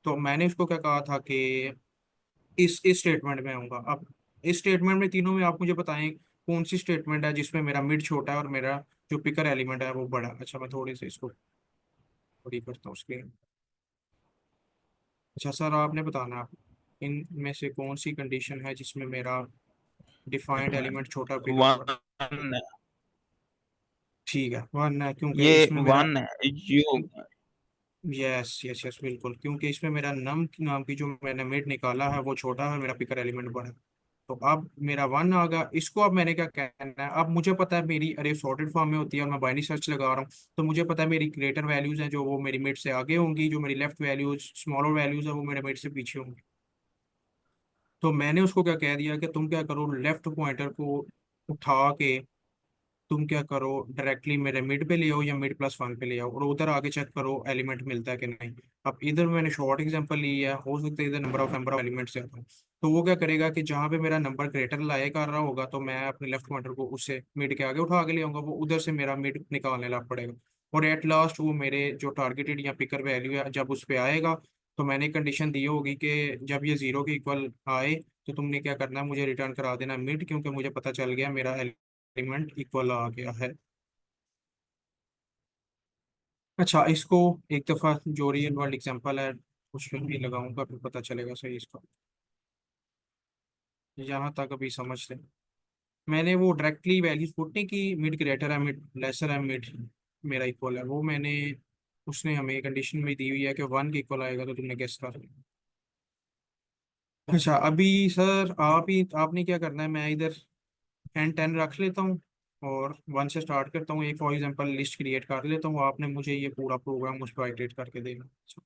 तो मैंने उसको क्या कहा था कि इस स्टेटमेंट में आऊंगा। अब इस स्टेटमेंट में तीनों में आप मुझे बताएं कौन सी स्टेटमेंट है जिसमें मेरा मिड छोटा है और मेरा जो पिकर एलिमेंट है वो बड़ा है। अच्छा, मैं थोड़ी सी इसको बड़ी करता हूँ स्क्रीन। अच्छा सर, आपने बताना आप इनमें से कौन सी कंडीशन है जिसमें मेरा डिफाइंड एलिमेंट छोटा पिकर बड़ा।
वन,
ठीक है, वन है क्योंकि
ये
इसमें मेरा,
वन है जो।
यस यस यस बिल्कुल, क्योंकि इसमें मेरा नम नाम की जो मैंने मिड निकाला है वो छोटा है, मेरा पिकर एलिमेंट बड़ा है। तो अब मेरा वन आ गया। इसको अब मैंने क्या कहना है, अब मुझे पता है मेरी अरे सॉर्टेड फॉर्म में होती है और मैं बाइनरी सर्च लगा रहा हूँ, तो मुझे पता है मेरी ग्रेटर वैल्यूज हैं जो वो मेरी मिड से आगे होंगी, जो मेरी लेफ्ट वैल्यूज स्मॉलर वैल्यूज है वो मेरे मिड से पीछे होंगी। तो मैंने उसको क्या कह दिया कि तुम क्या करो, लेफ्ट पॉइंटर को उठा के तुम क्या करो, डायरेक्टली मेरे मिड पे ले आओ या मिड प्लस वन पे ले आओ और उधर आगे चेक करो एलिमेंट मिलता है कि नहीं। अब इधर मैंने शॉर्ट एग्जांपल ली है, हो सकता है इधर नंबर ऑफ एलिमेंट्स ज्यादा हो। तो वो क्या करेगा कि जहाँ पे मेरा नंबर ग्रेटर लाया कर रहा होगा तो मैं अपने लेफ्ट पॉइंटर को उससे मिड के आगे उठा के ले आऊंगा, वो उधर से मेरा मिड निकालने लग पड़ेगा। और एट लास्ट वो मेरे जो टारगेटेड या पिकर वैल्यू है जब उस पे आएगा, तो मैंने कंडीशन दी होगी कि जब ये जीरो के इक्वल आए तो तुमने क्या करना है, मुझे रिटर्न करा देना मिड, क्योंकि मुझे पता चल गया मेरा एलिमेंट इक्वल आ गया है। अच्छा, इसको एक दफ़ा जो रियल वर्ल्ड एग्जांपल है उसमें भी लगाऊंगा, फिर पता चलेगा सही इसका। यहाँ तक अभी समझ लें, मैंने वो डायरेक्टली वैल्यूज पुट नहीं की, मिड ग्रेटर है मिड लेसर है मिड मेरा इक्वल है, वो मैंने उसने हमें कंडीशन में दी हुई है कि वन के इक्वल आएगा तो तुमने गेस कर लिया। अच्छा, अभी सर आपने क्या करना है, मैं इधर एन 10 रख लेता हूँ और वन से स्टार्ट करता हूँ, एक फॉर एग्जांपल लिस्ट क्रिएट कर लेता हूँ, आपने मुझे ये पूरा प्रोग्राम उस पर इटरेट करके देना। अच्छा,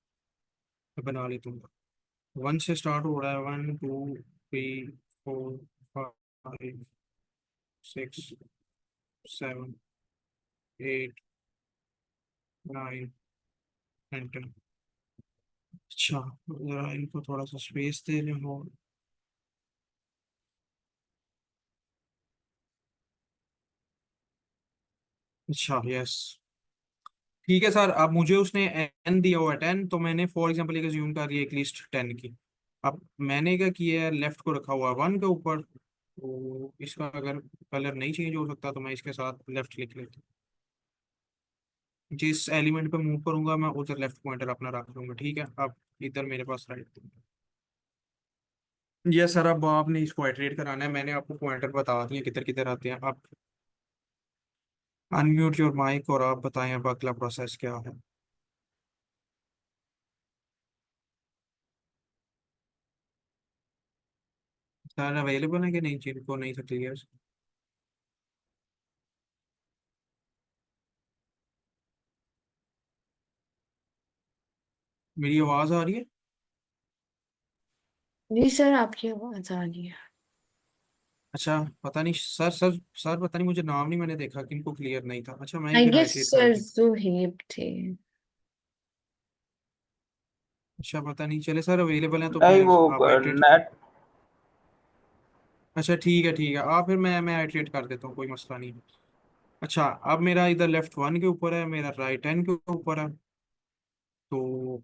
मैं बना लेता हूँ। वन से स्टार्ट हो रहा है, 1 2 3 4 5 6 7 8 9 एंड 10। अच्छा, जरा इनको थोड़ा सा स्पेस दे रहे हो। अच्छा यस, ठीक है सर। अब मुझे उसने एन दिया हुआ है 10, तो मैंने फॉर एग्जांपल एक अज्यूम कर लिया एक लिस्ट 10 की। अब मैंने क्या किया है, लेफ्ट को रखा हुआ है वन के ऊपर, तो इसका अगर कलर नहीं चेंज हो सकता तो मैं इसके साथ लेफ्ट लिख लेता हूँ। जिस एलिमेंट पे मूव करूंगा मैं उधर लेफ्ट पॉइंटर अपना रख लूंगा, ठीक है। अब इधर मेरे पास राइट। ये सर, अब आपने इसको इटरेट कराना है, मैंने आपको पॉइंटर बता दिए किधर किधर आते हैं। आप अनम्यूट योर माइक और आप बताएं अब अगला प्रोसेस क्या है। सर अवेलेबल है कि नहीं, जिनको नहीं था क्लियर। मेरी आवाज़ आ रही है?
जी सर, आपकी आवाज आ रही है।
अच्छा, पता नहीं सर, सर पता नहीं, मुझे नाम नहीं मैंने देखा किनको क्लियर नहीं था। अच्छा, मैं ही
आई
फिर
गेस
हाइड्रेट कर
सर
दूँ।
जुहेब थे।
अच्छा, पता नहीं, चले सर अवेलेबल है तो
नहीं
फिर
वो
आप हाइड्रेट।
नेट।
अच्छा ठीक है आप फिर मैं हाइड्रेट कर देता हूँ, कोई मसला नहीं है। अच्छा, अब मेरा इधर लेफ्ट वन के ऊपर है, मेरा राइट टेन के ऊपर है। तो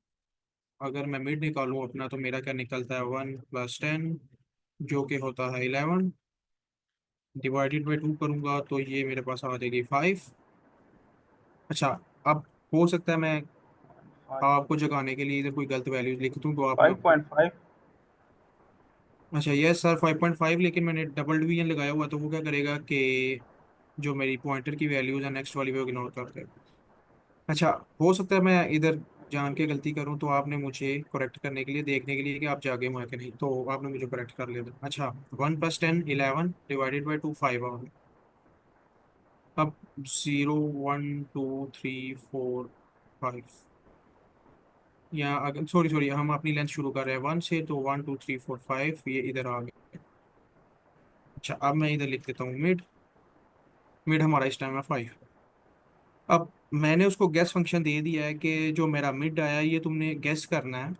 अगर मैं मिड निकालूं अपना तो मेरा क्या निकलता है, 1 + 10 जो कि होता है 11, डिवाइडेड बाई 2 करूंगा तो ये मेरे पास आ जाएगी 5। अच्छा, अब हो सकता है मैं आपको जगाने के लिए इधर कोई गलत वैल्यूज लिख दूं तो आप ना।
5.5।
अच्छा यस सर, 5.5, लेकिन मैंने डबल डिवीजन लगाया हुआ तो वो क्या करेगा कि जो मेरी पॉइंटर की वैल्यूज है नेक्स्ट वाली वो इग्नोर कर देगा। अच्छा, हो सकता है मैं इधर जान के गलती करूं तो आपने मुझे करेक्ट करने के लिए, देखने के लिए कि आप जागे हुए हैं कि नहीं, तो आपने मुझे करेक्ट कर लिया था। अच्छा, 1 + 10 11 डिवाइडेड बाई 2 5 आ गया। अब 0 1 2 3 4 5, या अगर सॉरी सॉरी हम अपनी लेंथ शुरू कर रहे हैं 1 से, तो 1 2 3 4 5 ये इधर आ गए। अच्छा अब मैं इधर लिख देता हूँ मिड। मिड हमारा इस टाइम है 5। अब मैंने उसको गैस फंक्शन दे दिया है कि जो मेरा मिड आया ये तुमने गैस करना है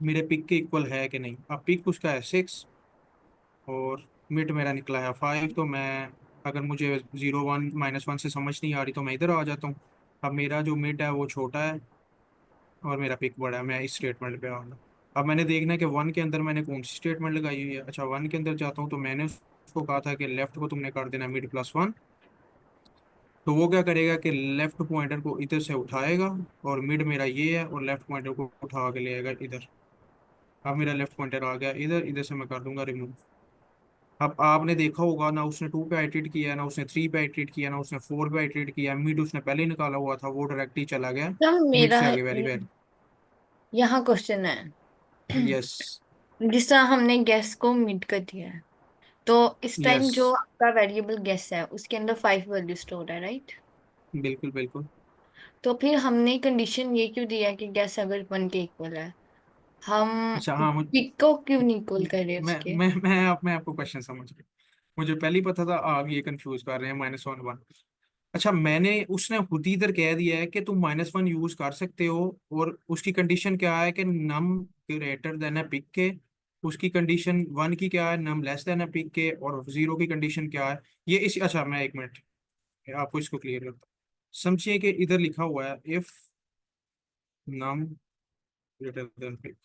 मेरे पिक के इक्वल है कि नहीं। अब पिक उसका है 6 और मिड मेरा निकला है 5। तो मैं अगर मुझे 0 1 -1 से समझ नहीं आ रही तो मैं इधर आ जाता हूँ। अब मेरा जो मिड है वो छोटा है और मेरा पिक बड़ा है। मैं इस स्टेटमेंट पे आऊँगा। अब मैंने देखना है कि 1 के अंदर मैंने कौन सी स्टेटमेंट लगाई हुई है। अच्छा 1 के अंदर जाता हूँ तो मैंने उसको कहा था कि लेफ्ट को तुमने कर देना मिड +1। तो वो क्या करेगा कि लेफ्ट पॉइंटर को इधर से उठाएगा और मिड मेरा ये है और लेफ्ट पॉइंटर को उठा के ले आएगा इधर। अब मेरा लेफ्ट पॉइंटर आ गया इधर। इधर से मैं कर दूंगा रिमूव। अब आपने देखा होगा ना उसने 2 पे आइटरेट किया ना उसने 3 पे आइटरेट किया ना उसने 4 पे आइटरेट किया। मिड उसने पहले ही निकाला हुआ था वो डायरेक्टली चला गया
तब
मिड
मेरा
से आगे वेरी वेरी।
यहाँ क्वेश्चन है।
यस
जिस तरह हमने गैस को मिड कर दिया है, तो इस टाइम
यस
जो आपका वेरिएबल गैस है उसके अंदर 5 वैल्यू स्टोर है, राइट?
बिल्कुल बिल्कुल।
तो फिर हमने कंडीशन ये क्यों दिया कि गैस अगर 1 के इक्वल है, हम
अच्छा हाँ
पिक को क्यों नहीं इक्वल कर रहे
मैं
उसके?
मैं मैं आपको क्वेश्चन समझ गया। मुझे पहले ही पता था आप ये कंफ्यूज कर रहे हैं -1 1। अच्छा मैंने उसने खुद ही इधर कह दिया है कि तुम -1 यूज कर सकते हो और उसकी कंडीशन क्या है कि नम ग्रेटर देन है पिक के। उसकी कंडीशन 1 की क्या है नम लेस देन है पिक के और 0 की कंडीशन क्या है ये इस। अच्छा मैं 1 मिनट आपको इसको क्लियर करता हूँ। समझिए कि इधर लिखा हुआ है if num greater than pick.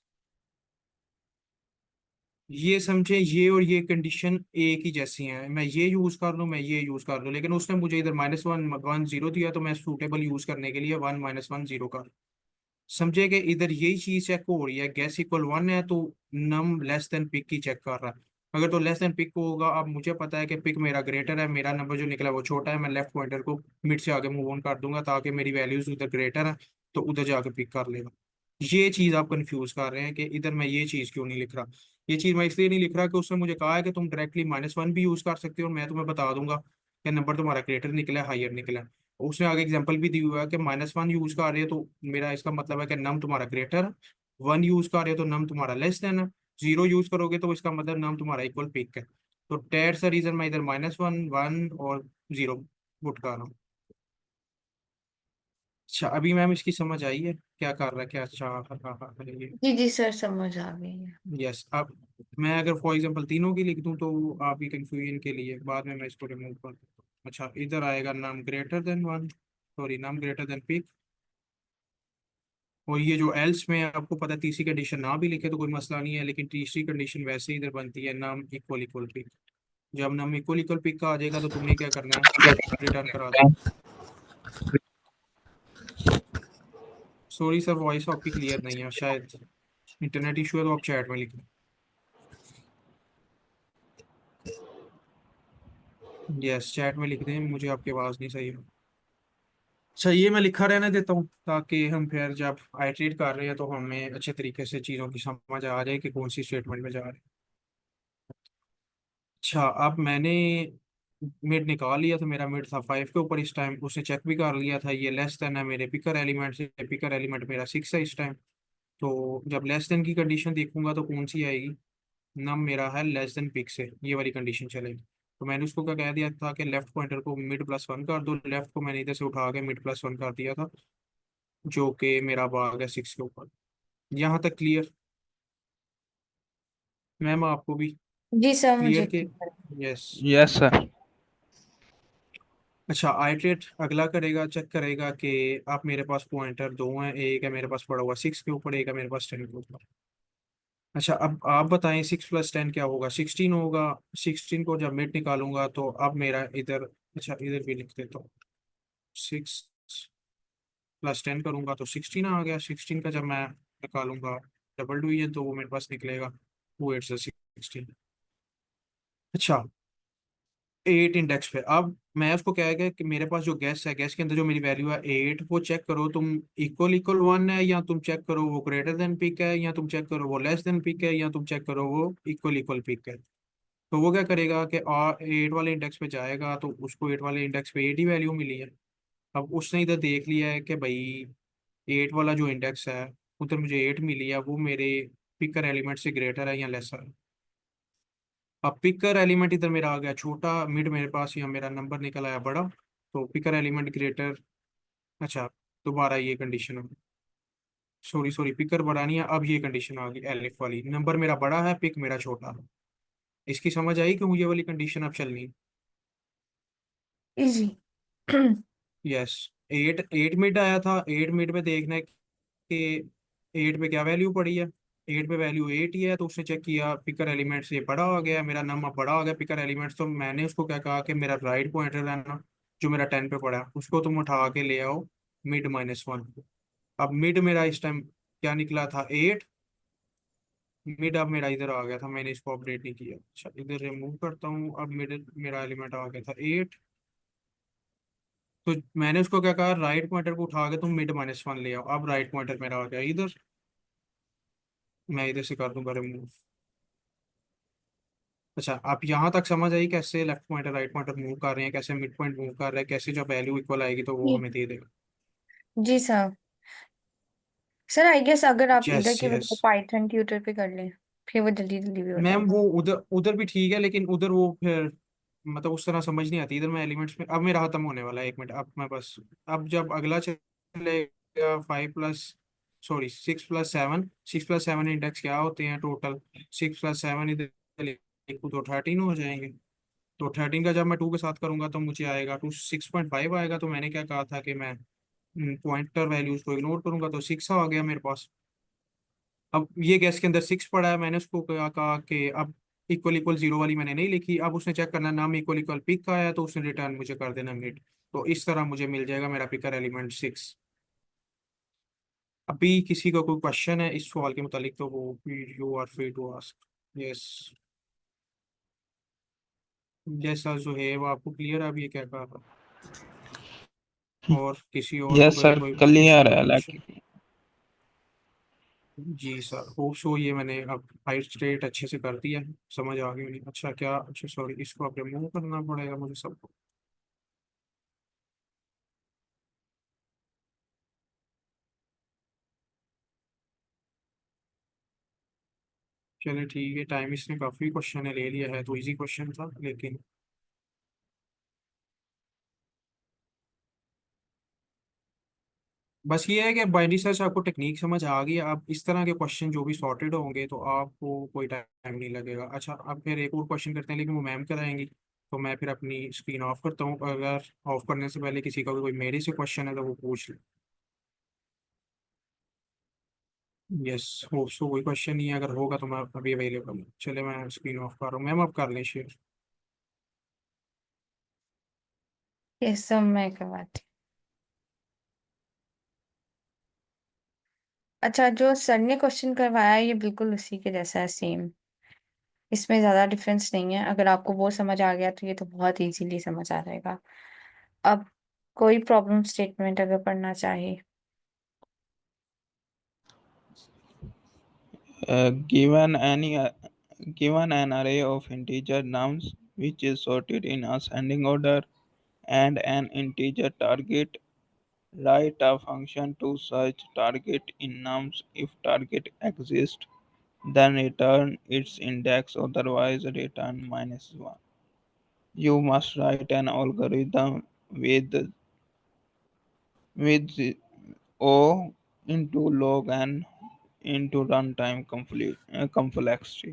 ये समझे ये और ये कंडीशन एक ही जैसी हैं। मैं ये यूज कर लूँ मैं ये यूज कर लूँ लेकिन उसने मुझे इधर -1 1 0 दिया तो मैं सूटेबल यूज करने के लिए 1 -1 0 कर। समझे कि इधर यही चीज चेक हो रही है गैस इक्वल 1 है तो नम लेस देन पिक की चेक कर रहा है। अगर तो लेस देन पिक को होगा। अब मुझे पता है कि पिक मेरा ग्रेटर है मेरा नंबर जो निकला वो छोटा है। मैं लेफ्ट पॉइंटर को मिड से आगे मूव ऑन कर दूंगा ताकि मेरी वैल्यूज उधर ग्रेटर है तो उधर जाके पिक कर लेगा। ये चीज आप कंफ्यूज कर रहे हैं कि इधर मैं ये चीज क्यों नहीं लिख रहा। ये चीज मैं इसलिए नहीं लिख रहा कि उसने मुझे कहा है कि तुम डायरेक्टली -1 भी यूज कर सकते हो और मैं तुम्हें बता दूंगा कि नंबर तुम्हारा ग्रेटर निकला है हायर निकला है। उसने आगे एग्जांपल भी दी हुआ है कि -1 यूज कर रहे हो तो मेरा इसका मतलब है कि नम तुम्हारा ग्रेटर है। 1 यूज कर रहे हो तो नम तुम्हारा लेस देन है। 0 यूज करोगे तो इसका मतलब नम तुम्हारा इक्वल पिक है। तो दैट्स द रीजन मैं इधर -1 1 और 0 पुट कर रहा हूँ। अच्छा अभी मैम इसकी समझ आई है क्या कर रहा है क्या चाह रहा है ये।
जी जी सर, समझ आ गई है।
यस अब मैं अगर फॉर एग्जांपल तीनों की लिख दूं तो आपकी कंफ्यूजन के लिए बाद में मैं इसको रिमूव कर दूँ। अच्छा इधर आएगा नाम ग्रेटर देन 1 सॉरी नाम ग्रेटर देन पिक। और ये जो एल्स में आपको पता है तीसरी कंडीशन ना भी लिखे तो कोई मसला नहीं है लेकिन तीसरी कंडीशन वैसे ही इधर बनती है नाम इक्वल इक्वल पिक। जब नाम इक्वल इक्वल पिक का आ जाएगा तो तुमने क्या करना है रिटर्न करा दो। सॉरी सर वॉइस आपकी क्लियर नहीं है शायद इंटरनेट इशू है तो आप चैट में लिखें। यस चैट में लिख दें मुझे आपकी आवाज़ नहीं सही है। अच्छा ये मैं लिखा रहने देता हूँ ताकि हम फिर जब आइट्रेट कर रहे हैं तो हमें अच्छे तरीके से चीज़ों की समझ आ जाए कि कौन सी स्टेटमेंट में जा रहे हैं। अच्छा अब मैंने मिड निकाल लिया था मेरा मिड था 5 के ऊपर इस टाइम। उसने चेक भी कर लिया था ये लेस देन है मेरे पिकर एलिमेंट से। पिकर एलिमेंट मेरा 6 है इस टाइम। तो जब लेस देन की कंडीशन देखूंगा तो कौन सी आएगी नम मेरा है लेस देन पिक से ये वाली कंडीशन चलेगी। तो मैंने उसको क्या कह दिया था कि लेफ्ट पॉइंटर को मिड +1 कर दो। लेफ्ट को मैंने इधर से उठा के मिड +1 कर दिया था जो कि मेरा भाग है 6 के ऊपर। यहाँ तक क्लियर मैम आपको भी
जी सर, मुझे
क्लियर के।
clear है।
Yes
yes sir.
अच्छा आइट्रेट अगला करेगा चेक करेगा कि आप मेरे पास पॉइंटर दो हैं। एक है मेरे पास पड़ा हुआ 6 के ऊपर एक है मेरे पास 10 के ऊपर। अच्छा अब आप बताएं 6 + 10 क्या होगा 16 होगा। 16 को जब मिड निकालूंगा तो अब मेरा इधर अच्छा इधर भी लिख देता हूँ 6 + 10 करूंगा तो 16 आ गया। 16 का जब मैं निकालूंगा डबल डिवीजन तो वो मेरे पास निकलेगा 2 8 16। अच्छा 8 इंडेक्स पे अब मैं उसको क्या है कि मेरे पास जो गैस है गैस के अंदर जो मेरी वैल्यू है 8 वो चेक करो तुम इक्वल इक्वल 1 है या तुम चेक करो वो ग्रेटर देन पिक है या तुम चेक करो वो लेस देन पिक है या तुम चेक करो वो इक्वल इक्वल पिक है। तो वो क्या करेगा कि 8 वाले इंडेक्स पे जाएगा तो उसको 8 वाले इंडेक्स पे 8 ही वैल्यू मिली है। अब उसने इधर देख लिया है कि भाई 8 वाला जो इंडेक्स है उधर मुझे 8 मिली है वो मेरे पिकर एलिमेंट से ग्रेटर है या लेसर है। अब पिकर एलिमेंट इधर मेरा आ गया छोटा, मिड मेरे पास यहाँ मेरा नंबर निकल आया बड़ा, तो पिकर एलिमेंट ग्रेटर। अच्छा, दोबारा ये कंडीशन है, सॉरी सॉरी, पिकर बड़ा नहीं है, अब ये कंडीशन आ गई एलिफ वाली, नंबर मेरा बड़ा है, पिक मेरा छोटा। इसकी समझ आई कि ये वाली कंडीशन अब चलनी।
Easy.
Yes. At at mid आया था, एट मिड में देखना है कि एट पे क्या वैल्यू पड़ी है। एट पे वैल्यू एट ही है, तो उसने चेक किया पिकर एलिमेंट से बड़ा हो गया, मेरा नंबर बड़ा हो गया पिकर एलिमेंट्स, तो मैंने उसको क्या कहा कि मेरा राइट पॉइंटर है ना, जो मेरा 10 पे पड़ा है, उसको तुम उठा के ले आओ मिड -1। अब मिड मेरा इस टाइम क्या निकला था, 8। मिड अब मेरा इधर आ गया था, मैंने इसको अपडेट नहीं किया। अच्छा, इधर रिमूव करता हूँ, अब मिड मेरा एलिमेंट आ गया था 8। तो मैंने उसको क्या कहा, राइट पॉइंटर को उठा के तुम मिड -1 ले आओ। अब राइट पॉइंटर मेरा आ गया इधर, मैं इधर से कर दूंगा रिमूव। अच्छा, आप यहाँ तक समझ आई कैसे left pointer write pointer move कर रहे हैं, कैसे मिड पॉइंट मूव कर रहा है, कैसे जब वैल्यू इक्वल आएगी तो वो
जी
हमें दे देगा।
जी सर। सर आई गेस अगर आप
यस
इधर के
यस
बजाय पाइथन ट्यूटर पे कर लें, फिर वो जल्दी जल्दी भी हो
मैम,
जाएगा।
वो उधर उधर भी ठीक है, लेकिन उधर वो फिर मतलब उस तरह समझ नहीं आती। इधर मैं एलिमेंट्स में, अब मेरा खत्म होने वाला है, 1 मिनट, अब मैं बस, अब जब अगला चलेगा 5 plus, sorry 6 plus 7, 6 plus 7 index क्या होते हैं टोटल, 6 प्लस 7 इधर लिखूँ तो 13 हो जाएंगे। तो 13 का जब मैं 2 के साथ करूंगा तो मुझे आएगा 6.5 आएगा। तो मैंने क्या कहा था कि मैं पॉइंटर वैल्यूज को इग्नोर करूंगा, तो 6 आ गया मेरे पास। अब ये गैस के अंदर 6 पड़ा है, मैंने उसको कहा कि अब इक्वल इक्वल जीरो वाली मैंने नहीं लिखी, अब उसने चेक करना नाम इक्वल इक्वल पिक का आया, तो उसने रिटर्न मुझे कर देना मिड। तो इस तरह मुझे मिल जाएगा मेरा पिकर एलिमेंट 6। अभी किसी का कोई क्वेश्चन है इस सवाल के मुतालिक तो वो you are free to ask. Yes. जैसा जुहेब, आपको क्लियर है अब ये क्या कहा था, और किसी और को
यस
अगर
सर,
कोई किसी
क्लियर
का
है
क्वेश्चन।
लाइक।
जी सर, होप सो ये मैंने अब हाई स्ट्रेट अच्छे से कर दिया है, समझ आ गई होगी। अच्छा क्या, अच्छा सॉरी, इसको अब रिमूव करना पड़ेगा मुझे सबको। चलिए ठीक है, टाइम इसने काफ़ी क्वेश्चन ले लिया है, तो इजी क्वेश्चन था लेकिन। बस ये है कि बाइनरी सर्च आपको टेक्निक समझ आ गई, अब इस तरह के क्वेश्चन जो भी सॉर्टेड होंगे तो आपको कोई टाइम नहीं लगेगा। अच्छा, अब फिर एक और क्वेश्चन करते हैं, लेकिन वो मैम कराएंगी, तो मैं फिर अपनी स्क्रीन ऑफ करता हूँ। अगर ऑफ करने से पहले किसी का भी कोई मेरे से क्वेश्चन है तो वो पूछ ले। यस, होप सो कोई क्वेश्चन नहीं है, अगर होगा तो मैं अभी अवेलेबल हूँ। चले, मैं स्क्रीन ऑफ कर रहा हूँ, मैम आप कर लें शेयर।
यस सर, मैं करवाती हूँ। अच्छा, जो सर ने क्वेश्चन करवाया है ये बिल्कुल उसी के जैसा है, सेम। इसमें ज्यादा डिफरेंस नहीं है। अगर आपको वो समझ आ गया तो ये तो बहुत इजीली समझ आ जाएगा। अब कोई प्रॉब्लम स्टेटमेंट अगर पढ़ना चाहे।
Given given an array of integer nums which is sorted in ascending order and an integer target, write a function to search target in nums. If target exists, then return its index, otherwise return -1. You must write an algorithm with O into log n into runtime complexity.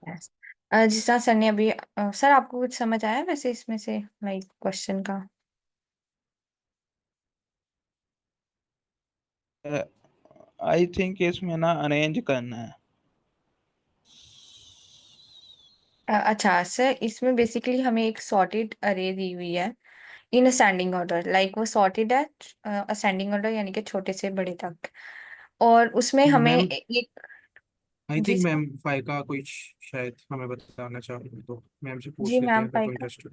Yes. जिस तरह sir ने अभी sir आपको कुछ समझ आया वैसे इसमें से, लाइक क्वेश्चन का?
आई थिंक इसमें ना अरेंज करना है।
अच्छा सर, इसमें बेसिकली हमें एक सॉर्टेड अरे दी हुई है इन असेंडिंग ऑर्डर, लाइक वो सॉर्टेड है असेंडिंग ऑर्डर, यानी कि छोटे से बड़े तक। और उसमें हमें
मैम,
एक।
आई
जी
थिंक
सर।
मैम फाइका कोई शायद हमें बताना चाह रही है, तो मैम से
जी
पूछ लेते
मैम,
हैं अगर कोई
पाएगा।
इंटरेस्टेड।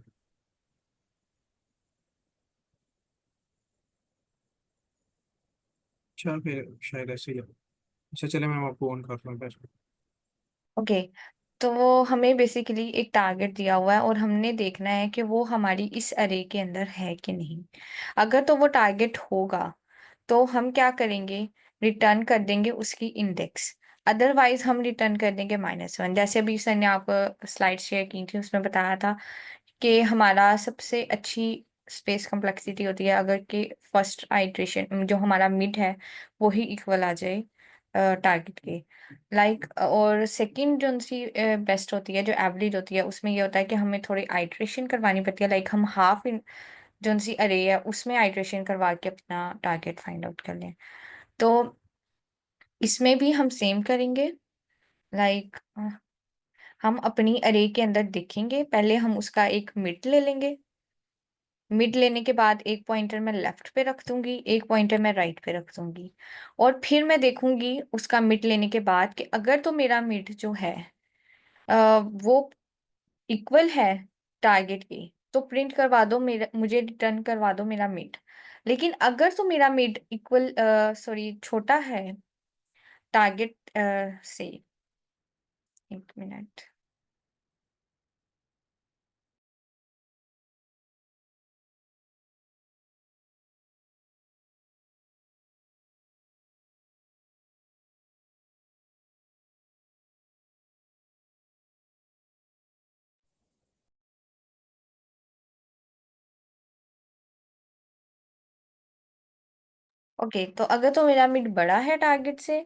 अच्छा, फिर शायद ऐसे ही है। अच्छा चले, मैम आपको ऑन कर रहा हूँ पहले।
ओके। तो वो हमें बेसिकली एक टारगेट दिया हुआ है और हमने देखना है कि वो हमारी इस अरे के अंदर है कि नहीं। अगर तो वो टारगेट होगा तो हम क्या करेंगे रिटर्न कर देंगे उसकी इंडेक्स, अदरवाइज हम रिटर्न कर देंगे -1। जैसे अभी सर ने आपको स्लाइड शेयर की थी, उसमें बताया था कि हमारा सबसे अच्छी स्पेस कॉम्प्लेक्सिटी होती है अगर कि फर्स्ट आइट्रेशन जो हमारा मिड है वो ही इक्वल आ जाए टारगेट के, लाइक और सेकंड जो सी बेस्ट होती है, जो एवरेज होती है, उसमें ये होता है कि हमें थोड़ी आइट्रेशन करवानी पड़ती है, लाइक हम हाफ इन जो सी अरे है उसमें आइट्रेशन करवा के अपना टारगेट फाइंड आउट कर लें। तो इसमें भी हम सेम करेंगे, लाइक हम अपनी अरे के अंदर देखेंगे, पहले हम उसका एक मिड ले लेंगे, मिड लेने के बाद एक पॉइंटर मैं लेफ्ट पे रख दूंगी, एक पॉइंटर मैं राइट पे रख दूंगी, और फिर मैं देखूंगी उसका मिड लेने के बाद कि अगर तो मेरा मिड जो है वो इक्वल है टारगेट के, तो प्रिंट करवा दो मेरा, मुझे रिटर्न करवा दो मेरा मिड। लेकिन अगर तो मेरा मिड इक्वल सॉरी छोटा है टारगेट से, एक मिनट, ओके, तो अगर तो मेरा मिड बड़ा है टारगेट से,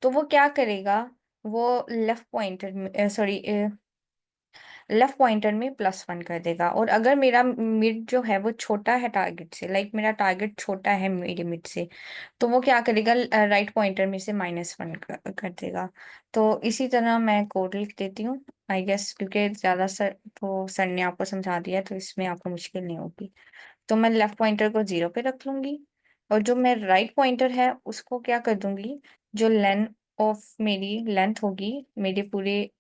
तो वो क्या करेगा, वो left pointer sorry left pointer में +1 कर देगा। और अगर मेरा मिड जो है वो छोटा है टारगेट से, लाइक मेरा टारगेट छोटा है मेरे मिड से, तो वो क्या करेगा, राइट पॉइंटर में से -1 कर देगा। तो इसी तरह मैं कोड लिख देती हूँ, आई गेस क्योंकि ज़्यादा सर तो सर ने आपको समझा दिया तो इसमें आपको मुश्किल नहीं होगी। तो मैं लेफ्ट पॉइंटर को 0 पे रख लूंगी, और जो मैं राइट पॉइंटर है उसको क्या कर दूंगी, जो मेरी लेंथ होगी मेरे पूरे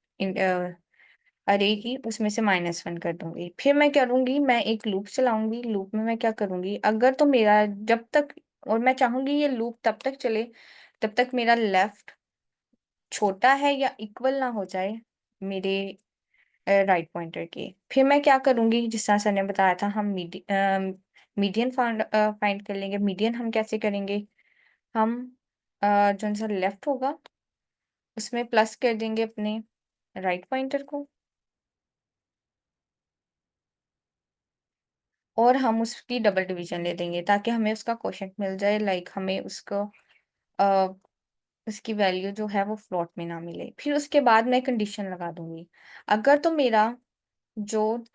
अरे की, उसमें से -1 कर दूंगी। फिर मैं करूंगी, मैं एक लूप चलाऊंगी, लूप में मैं क्या करूंगी, अगर तो मेरा जब तक, और मैं चाहूंगी ये लूप तब तक चले तब तक मेरा लेफ्ट छोटा है या इक्वल ना हो जाए मेरे राइट पॉइंटर के। फिर मैं क्या करूंगी, जिस तरह सर ने बताया था, हम मीडियन फाइंड कर लेंगे। मीडियन हम कैसे करेंगे, हम जो सा लेफ्ट होगा उसमें प्लस कर देंगे अपने राइट पॉइंटर को, और हम उसकी डबल डिवीजन ले देंगे ताकि हमें उसका क्वोशंट मिल जाए, लाइक हमें उसको आ, उसकी वैल्यू जो है वो फ्लोट में ना मिले। फिर उसके बाद मैं कंडीशन लगा दूंगी, अगर तो मेरा जो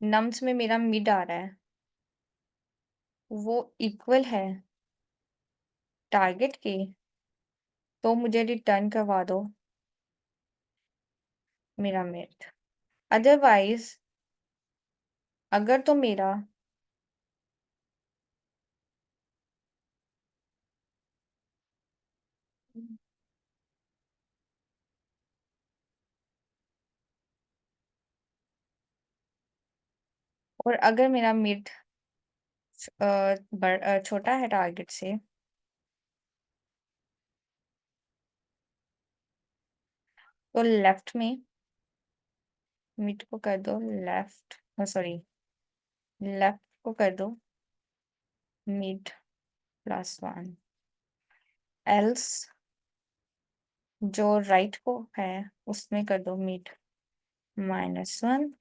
नम्स में मेरा मिड आ रहा है वो इक्वल है टारगेट के, तो मुझे रिटर्न करवा दो मेरा मिड। अदरवाइज अगर तो मेरा और अगर मेरा मिड छोटा है टारगेट से, तो लेफ्ट में मिड को कर दो लेफ्ट, सॉरी लेफ्ट को कर दो मिड +1, एल्स जो राइट को है उसमें कर दो मिड -1।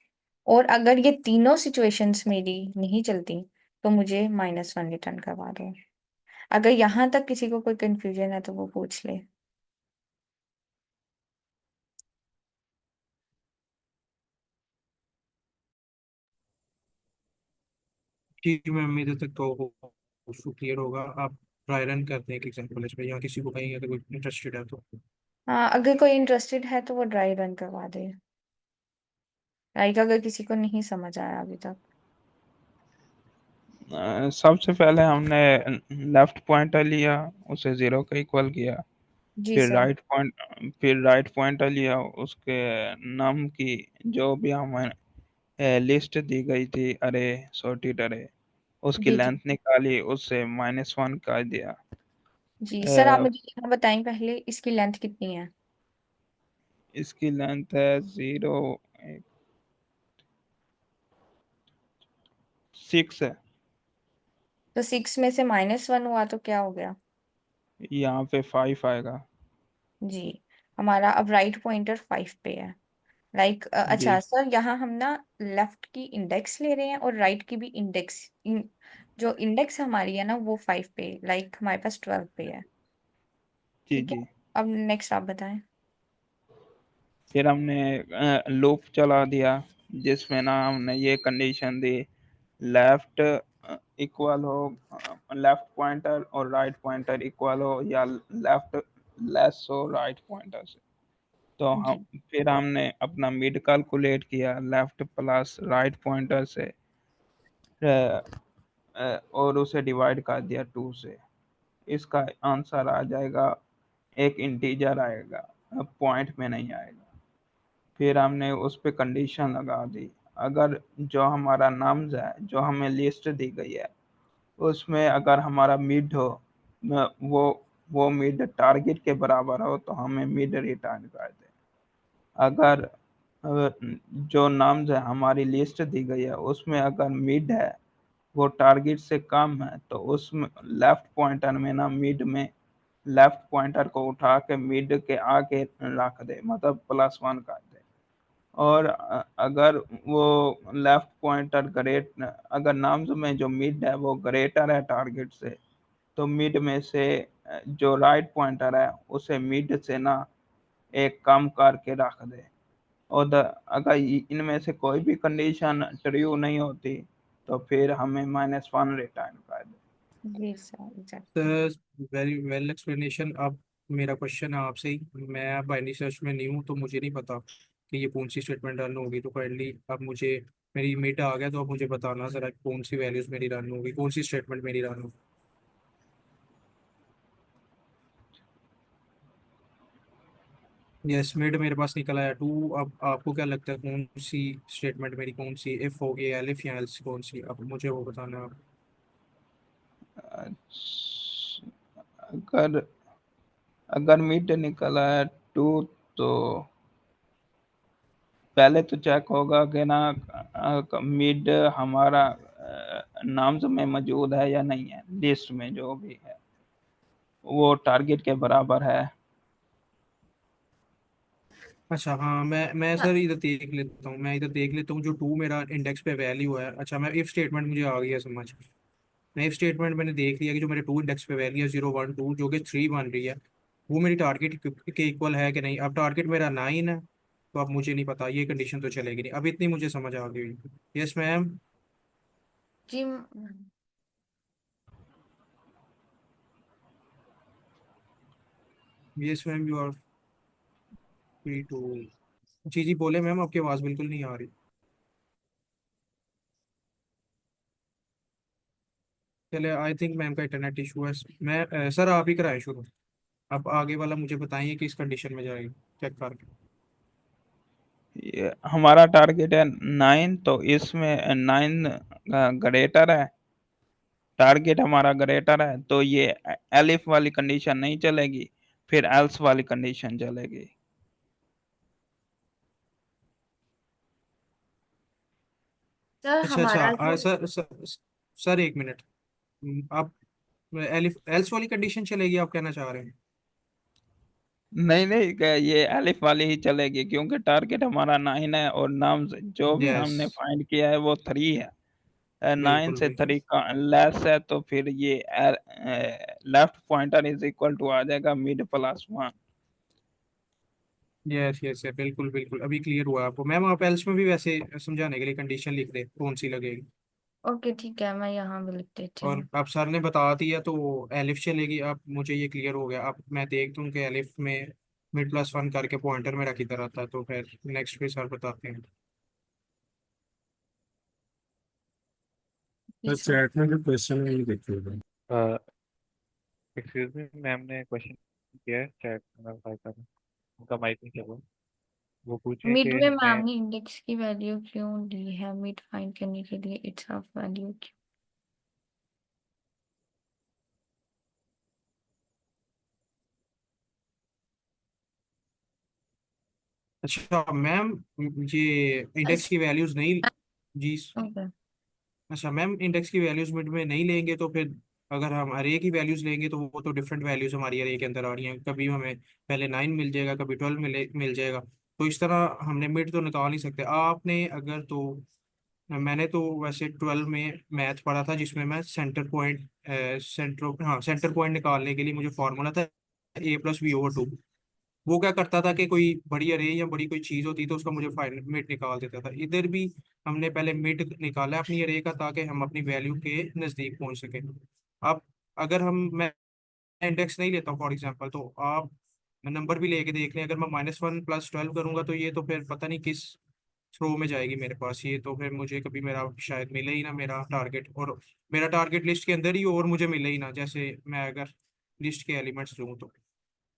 और अगर ये तीनों सिचुएशंस मेरी नहीं चलती तो मुझे -1 रिटर्न करवा दो। अगर यहाँ तक किसी को कोई कंफ्यूजन है तो वो पूछ ले।
ठीक है मैम, मेरे तक तो क्लियर होगा। आप ट्राई रन करते हैं एक एग्जाम्पल इस पे, या किसी को कहीं अगर कोई इंटरेस्टेड है तो।
हाँ, अगर कोई इंटरेस्टेड है तो वो ड्राई रन करवा दे, लाइक अगर किसी को नहीं समझ आया अभी तक।
सबसे पहले हमने लेफ्ट पॉइंटर लिया, उसे 0 का इक्वल किया।
जी सर।
फिर राइट पॉइंटर लिया, उसके नम की जो भी हमें लिस्ट दी गई थी अरे, सॉर्टेड अरे, उसकी
जी जी
लेंथ निकाली, उससे -1 कर दिया।
जी सर, आप
अ,
मुझे यहाँ बताएं पहले इसकी लेंथ कितनी है।
इसकी लेंथ है 0.6 है।
तो 6 में से -1 हुआ तो क्या हो गया।
यहाँ पे 5 आएगा।
जी, हमारा अब राइट पॉइंटर 5 पे है। लाइक
जी
अच्छा सर, यहाँ हम ना लेफ्ट की इंडेक्स ले रहे हैं और राइट की भी इंडेक्स जो इंडेक्स हमारी है ना वो 5 पे, लाइक हमारे पास 12 पे है।
जी
ठीक है,
जी।
अब नेक्स्ट आप बताएं।
फिर हमने लूप चला दिया, जिसमें ना हमने ये कंडीशन दी, लेफ्ट इक्वल हो, लेफ्ट पॉइंटर और राइट पॉइंटर इक्वल हो, या लेफ्ट लेस हो राइट पॉइंटर से। तो हम
जी
फिर हमने अपना मिड कैलकुलेट किया लेफ्ट प्लस राइट पॉइंटर से, और उसे डिवाइड कर दिया 2 से। इसका आंसर आ जाएगा, एक इंटीजर आएगा, पॉइंट में नहीं आएगा। फिर हमने उस पे कंडीशन लगा दी, अगर जो हमारा नम्स है, जो हमें लिस्ट दी गई है, उसमें अगर हमारा मिड हो, वो मिड टारगेट के बराबर हो, तो हमें मिड रिटर्न कर दे। अगर जो नाम्स है, हमारी लिस्ट दी गई है, उसमें अगर मिड है वो टारगेट से कम है, तो उसमें लेफ्ट पॉइंटर में ना मिड में लेफ्ट पॉइंटर को उठा के मिड के आगे रख दे, मतलब +1 कर दे। और अगर वो लेफ्ट पॉइंटर अगर नाम्स में जो मिड है वो ग्रेटर है टारगेट से, तो मिड में से जो राइट पॉइंटर है उसे मिड से ना एक कम करके रख दे। और अगर इनमें से कोई भी कंडीशन ट्रू नहीं होती, तो फिर हमें -1 रिटर्न कर दे।
जी sir, exactly.
Sir very well explanation. अब मेरा क्वेश्चन है आपसे ही, मैं बाइनरी सर्च में नहीं हूँ तो मुझे नहीं पता कि ये कौन सी स्टेटमेंट रन होगी, तो काइंडली अब मुझे, मेरी मिड आ गया तो अब मुझे बताना ज़रा कौन सी वैल्यूज़ मेरी रन होगी, कौन सी स्टेटमेंट मेरी रन होगी। यस, मिड मेरे पास निकला है 2। अब आपको क्या लगता है कौन सी स्टेटमेंट मेरी, कौन सी, इफ़ होगी, एलिफ या एल्स, कौन सी, अब मुझे वो बताना है आप।
अगर अगर मिड निकला है 2, तो पहले तो चेक होगा कि ना मिड हमारा नाम्स में मौजूद है या नहीं है, लिस्ट में जो भी है वो टारगेट के बराबर है।
अच्छा हाँ, मैं सर इधर देख लेता हूँ, मैं इधर देख लेता हूँ जो 2 मेरा इंडेक्स पे वैल्यू है। अच्छा, मैं इफ स्टेटमेंट मुझे आ गई है समझ। मैं इफ स्टेटमेंट मैंने देख लिया कि जो मेरे 2 इंडेक्स पे वैल्यू है 0 1 2, जो कि 3 बन रही है, वो मेरी टारगेट के इक्वल है कि नहीं। अब टारगेट मेरा 9 है, तो अब मुझे नहीं पता, ये कंडीशन तो चलेगी नहीं। अब इतनी मुझे समझ आ गई। Yes ma'am.
जी
yes ma'am, you are free to. जी जी बोले मैम, आपकी आवाज़ बिल्कुल नहीं आ रही। चले, आई थिंक मैम का इंटरनेट इशू है। मैं सर आप ही कराएं शुरू। अब आगे वाला मुझे बताइए कि इस कंडीशन में जाएगी, चेक करके।
ये हमारा टारगेट है 9, तो इसमें 9 ग्रेटर है, टारगेट हमारा ग्रेटर है, तो ये एलिफ वाली कंडीशन नहीं चलेगी, फिर एल्स वाली कंडीशन चलेगी।
सर
अच्छा अच्छा,
हमारा जो
सर एक मिनट। आप एलिफ एल्स वाली कंडीशन चलेगी, आप कहना चाह रहे हैं।
नहीं नहीं, ये एलिफ वाली ही चलेगी, क्योंकि टारगेट हमारा 9 है और नाम जो भी
यस,
हमने फाइंड किया है वो 3 है। 9
बिल्कुल
से
बिल्कुल।
3 का लेस है, तो फिर ये left pointer is equal to आ जाएगा मिड +1।
यस यस यस, बिल्कुल बिल्कुल, अभी क्लियर हुआ आपको। मैम आप एल्स में भी वैसे समझाने के लिए कंडीशन लिख दे कौन सी लगेगी।
ओके ठीक है, मैं यहाँ भी लिख देती
और
हूँ।
अब सर ने बता दिया तो एलिफ चलेगी। अब मुझे ये क्लियर हो गया। अब मैं देखता हूँ कि एलिफ में मिड +1 करके पॉइंटर मेरा किधर आता है, तो फिर नेक्स्ट पे सर बताते हैं।
जी
तो
सर।
चैट में जो क्वेश्चन है ये देखिएगा।
एक्सक्यूज मी मैम ने क्वेश्चन किया है चैट में, मैं कर रहा हूँ। उनका माइक नहीं चल रहा। वो पूछे
मिड
कि
में
हमने
मैम ने इंडेक्स की वैल्यू क्यों ली है, मिड फाइंड करने के लिए इट्स ऑफ वैल्यू क्यों?
अच्छा मैम, ये इंडेक्स की वैल्यूज नहीं। जी।
ओके।
अच्छा मैम, इंडेक्स की वैल्यूज मिड में नहीं लेंगे तो फिर अगर हम अरे की वैल्यूज लेंगे तो वो तो डिफरेंट वैल्यूज हमारी अरे के अंदर आ रही हैं, कभी हमें पहले 9 मिल जाएगा, कभी 12 मिल जाएगा। तो इस तरह हमने मिड तो निकाल नहीं सकते। आपने अगर तो मैंने तो वैसे 12 में मैथ पढ़ा था, जिसमें मैं सेंटर पॉइंट निकालने के लिए मुझे फॉर्मूला था A+B/2। वो क्या करता था कि कोई बड़ी अरे या बड़ी कोई चीज होती तो उसका मुझे फाइनल मिड निकाल देता था। इधर भी हमने पहले मिड निकाला अपनी अरे का, ताकि हम अपनी वैल्यू के नजदीक पहुंच सके। अब अगर मैं इंडेक्स नहीं लेता हूँ फॉर एग्जांपल, तो आप नंबर भी लेके देख लें, अगर मैं -1 + 12 करूंगा तो ये तो फिर पता नहीं किस थ्रो में जाएगी मेरे पास। ये तो फिर मुझे कभी मेरा शायद मिले ही ना मेरा टारगेट, और मेरा टारगेट लिस्ट के अंदर ही हो और मुझे मिले ही ना, जैसे मैं अगर लिस्ट के एलिमेंट्स लूँ तो।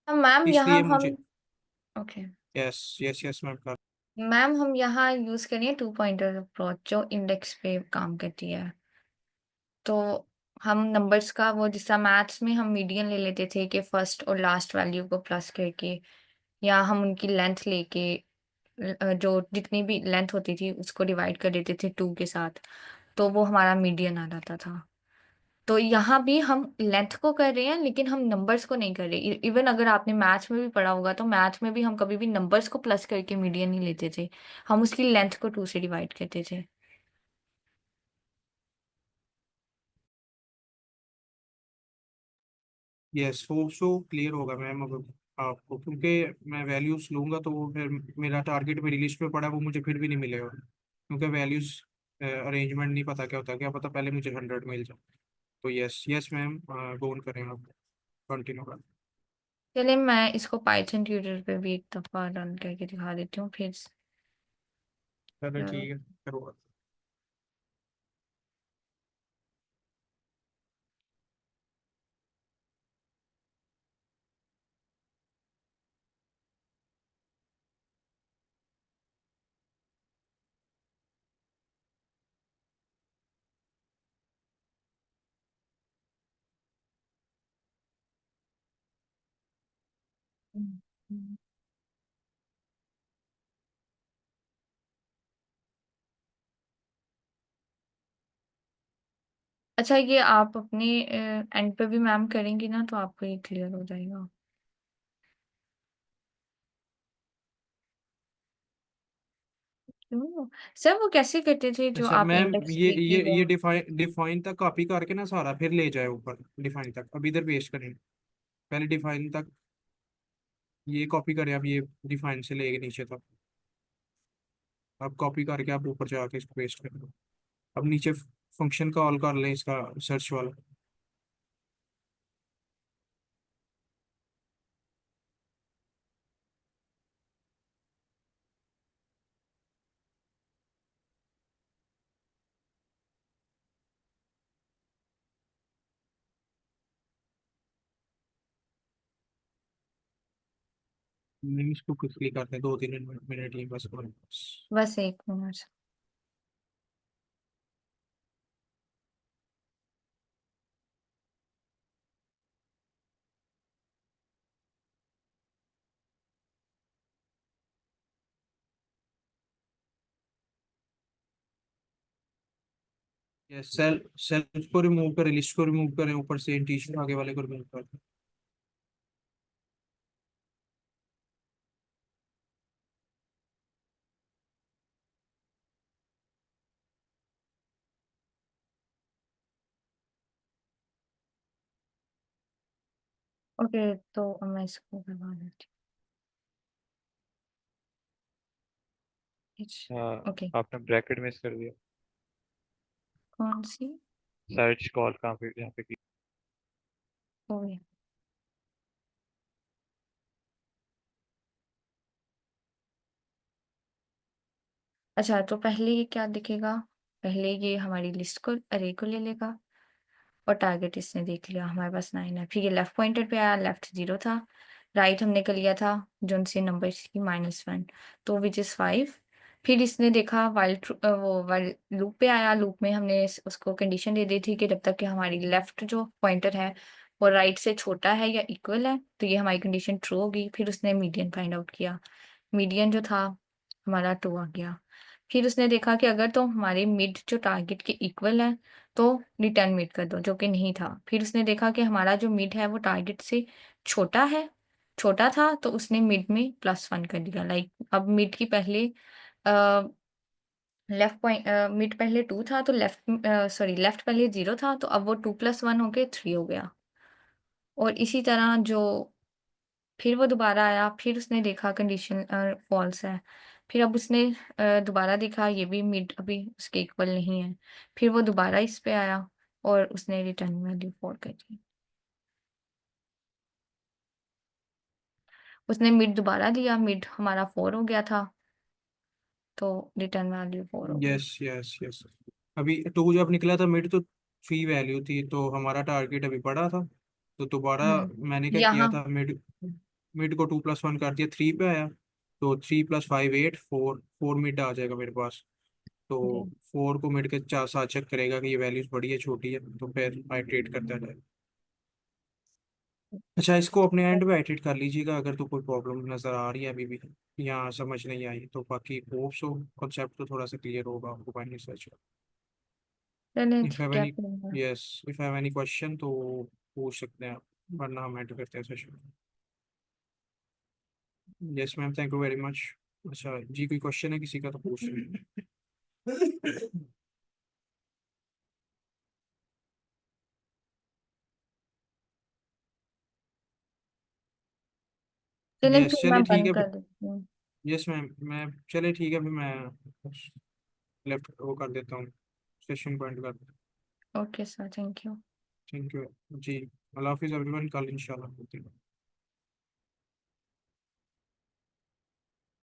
मैम यहाँ
इसलिए
हम
मुझे
okay
yes yes yes ma'am कर।
मैम हम यहाँ यूज करेंगे 2 पॉइंटर अप्रोच जो इंडेक्स पे काम करती है। तो हम नंबर्स का वो, जिसका मैथ्स में हम मीडियन ले लेते थे कि फर्स्ट और लास्ट वैल्यू को प्लस करके, या हम उनकी लेंथ लेके जो जितनी भी लेंथ होती थी उसको डिवाइड कर देते थे 2 के साथ, तो वो हमारा मीडियन आ जाता था। तो यहाँ भी हम लेंथ को कर रहे हैं लेकिन हम नंबर्स को नहीं कर रहे। इवन अगर आपने मैथ्स में भी पढ़ा होगा तो मैथ्स में भी हम कभी भी नंबर्स को प्लस करके मीडियन नहीं लेते थे, हम उसकी लेंथ को 2 से डिवाइड करते थे।
यस होप सो क्लियर होगा मैम अब आपको, क्योंकि मैं वैल्यूज लूंगा तो वो फिर मेरा टारगेट मेरी लिस्ट में पड़ा है, वो मुझे फिर भी नहीं मिलेगा, क्योंकि वैल्यूज अरेंजमेंट नहीं पता क्या होता है, क्या पता पहले मुझे 100 मिल जाए। तो yes yes ma'am, go on करें आप, कंटिन्यू करें।
चलिए मैं इसको पाइथन ट्यूटर पे भी एक दफा रन करके दिखा देती हूँ फिर
चलो
अ,
ठीक है, करो।
हम्म। अच्छा ये आप अपने एंड पे भी मैम करेंगी ना तो आपको ये क्लियर हो जाएगा। क्यों सर, वो कैसे करते थे जो
अच्छा
आप
मैम,
इंडेक्स
ये
लेके वो।
ये डिफाइन तक कॉपी करके ना सारा फिर ले जाए ऊपर डिफाइन तक, अब इधर पेस्ट करें। पहले डिफाइन तक ये कॉपी करें, अब ये डिफाइन से लेके नीचे तक अब कॉपी करके आप ऊपर जाके इसको पेस्ट करें। अब नीचे फंक्शन कॉल कर लें इसका, सर्च वाला। नहीं, इसको क्विकली करते हैं, 2-3 मिनट ही बस
बस एक मिनट।
ये सेल्फ को रिमूव करें, लिस्ट को रिमूव करें, ऊपर से इंटीजर आगे वाले को रिमूव कर दें।
ओके तो मैं इसको करवा देती
हाँ,
हूँ। ओके
आपने ब्रैकेट मिस कर दिया।
कौन सी।
सर्च कॉल कहाँ पे, यहाँ पे की?
ओके अच्छा, तो पहले ये क्या दिखेगा। पहले ये हमारी लिस्ट को, अरे को ले लेगा, और टारगेट इसने देख लिया हमारे पास 9 है। फिर ये लेफ्ट पॉइंटर पे आया, लेफ्ट 0 था, राइट हमने कर लिया था जो उनसे नंबर की -1, तो विच इज़ 5। फिर इसने देखा वाइल वो वाइल लूप पे आया, लूप में हमने उसको कंडीशन दे दी थी कि जब तक कि हमारी लेफ्ट जो पॉइंटर है वो राइट से छोटा है या इक्वल है तो ये हमारी कंडीशन ट्रू होगी। फिर उसने मीडियन फाइंड आउट किया, मीडियन जो था हमारा 2 आ गया। फिर उसने देखा कि अगर तो हमारे मिड जो टारगेट के इक्वल है तो रिटर्न मिड कर दो, जो कि नहीं था। फिर उसने देखा कि हमारा जो मिड है वो टारगेट से छोटा है, छोटा था, तो उसने मिड में +1 कर दिया। लाइक अब मिड की पहले लेफ्ट पॉइंट मिड पहले 2 था, तो लेफ्ट पहले 0 था, तो अब वो 2 + 1 होके 3 हो गया। और इसी तरह जो फिर वो दोबारा आया, फिर उसने देखा कंडीशन फ़ॉल्स है। फिर अब उसने दोबारा देखा ये भी मिड अभी उसके इक्वल नहीं है। फिर वो दोबारा इस पे आया और उसने रिटर्न वैल्यू 4 कर दी। उसने मिड दोबारा दिया, मिड हमारा 4 हो गया था, तो रिटर्न वैल्यू 4 हो गई।
Yes yes yes. अभी 2 जब निकला था मिड तो 3 वैल्यू थी, तो हमारा टारगेट अभी बड़ा था। तो दोबारा मैंने क्या किया
यहाँ
था, मिड मिड को 2 + 1 कर दिया, 3 पे आया। तो 3 + 5 8, 4 मिड आ जाएगा मेरे पास। तो
जी।
4 को मिड के चार साथ चेक करेगा कि ये वैल्यूज बड़ी है छोटी है, तो फिर आइट्रेट करता जाएगा। अच्छा, इसको अपने एंड पे आइट्रेट कर लीजिएगा अगर तो कोई प्रॉब्लम नज़र आ रही है अभी भी, यहाँ समझ नहीं आई तो। बाकी होप्स हो कॉन्सेप्ट तो थोड़ा सा क्लियर होगा आपको बाय रिसर्च।
चलिए
इफ हैव
ठीक है
एनी,
फिर।
Yes, if have any question तो पूछ सकते हैं आप, वरना हम एंड करते हैं session. Yes ma'am, thank you very much. अच्छा जी, कोई क्वेश्चन है किसी का तो पूछ लें।
चलिए
यस
फिर
चलिए
मैं
ठीक
बंद
है।
कर देती हूँ।
यस मैम, मैं चलिए ठीक है, फिर मैं लेफ्ट वो कर देता हूँ, सेशन पॉइंट कर देता हूँ।
Okay sir, thank you.
Thank you जी। अल्लाह हाफिज़ एवरीवन, कल इंशाल्लाह मिलते हैं।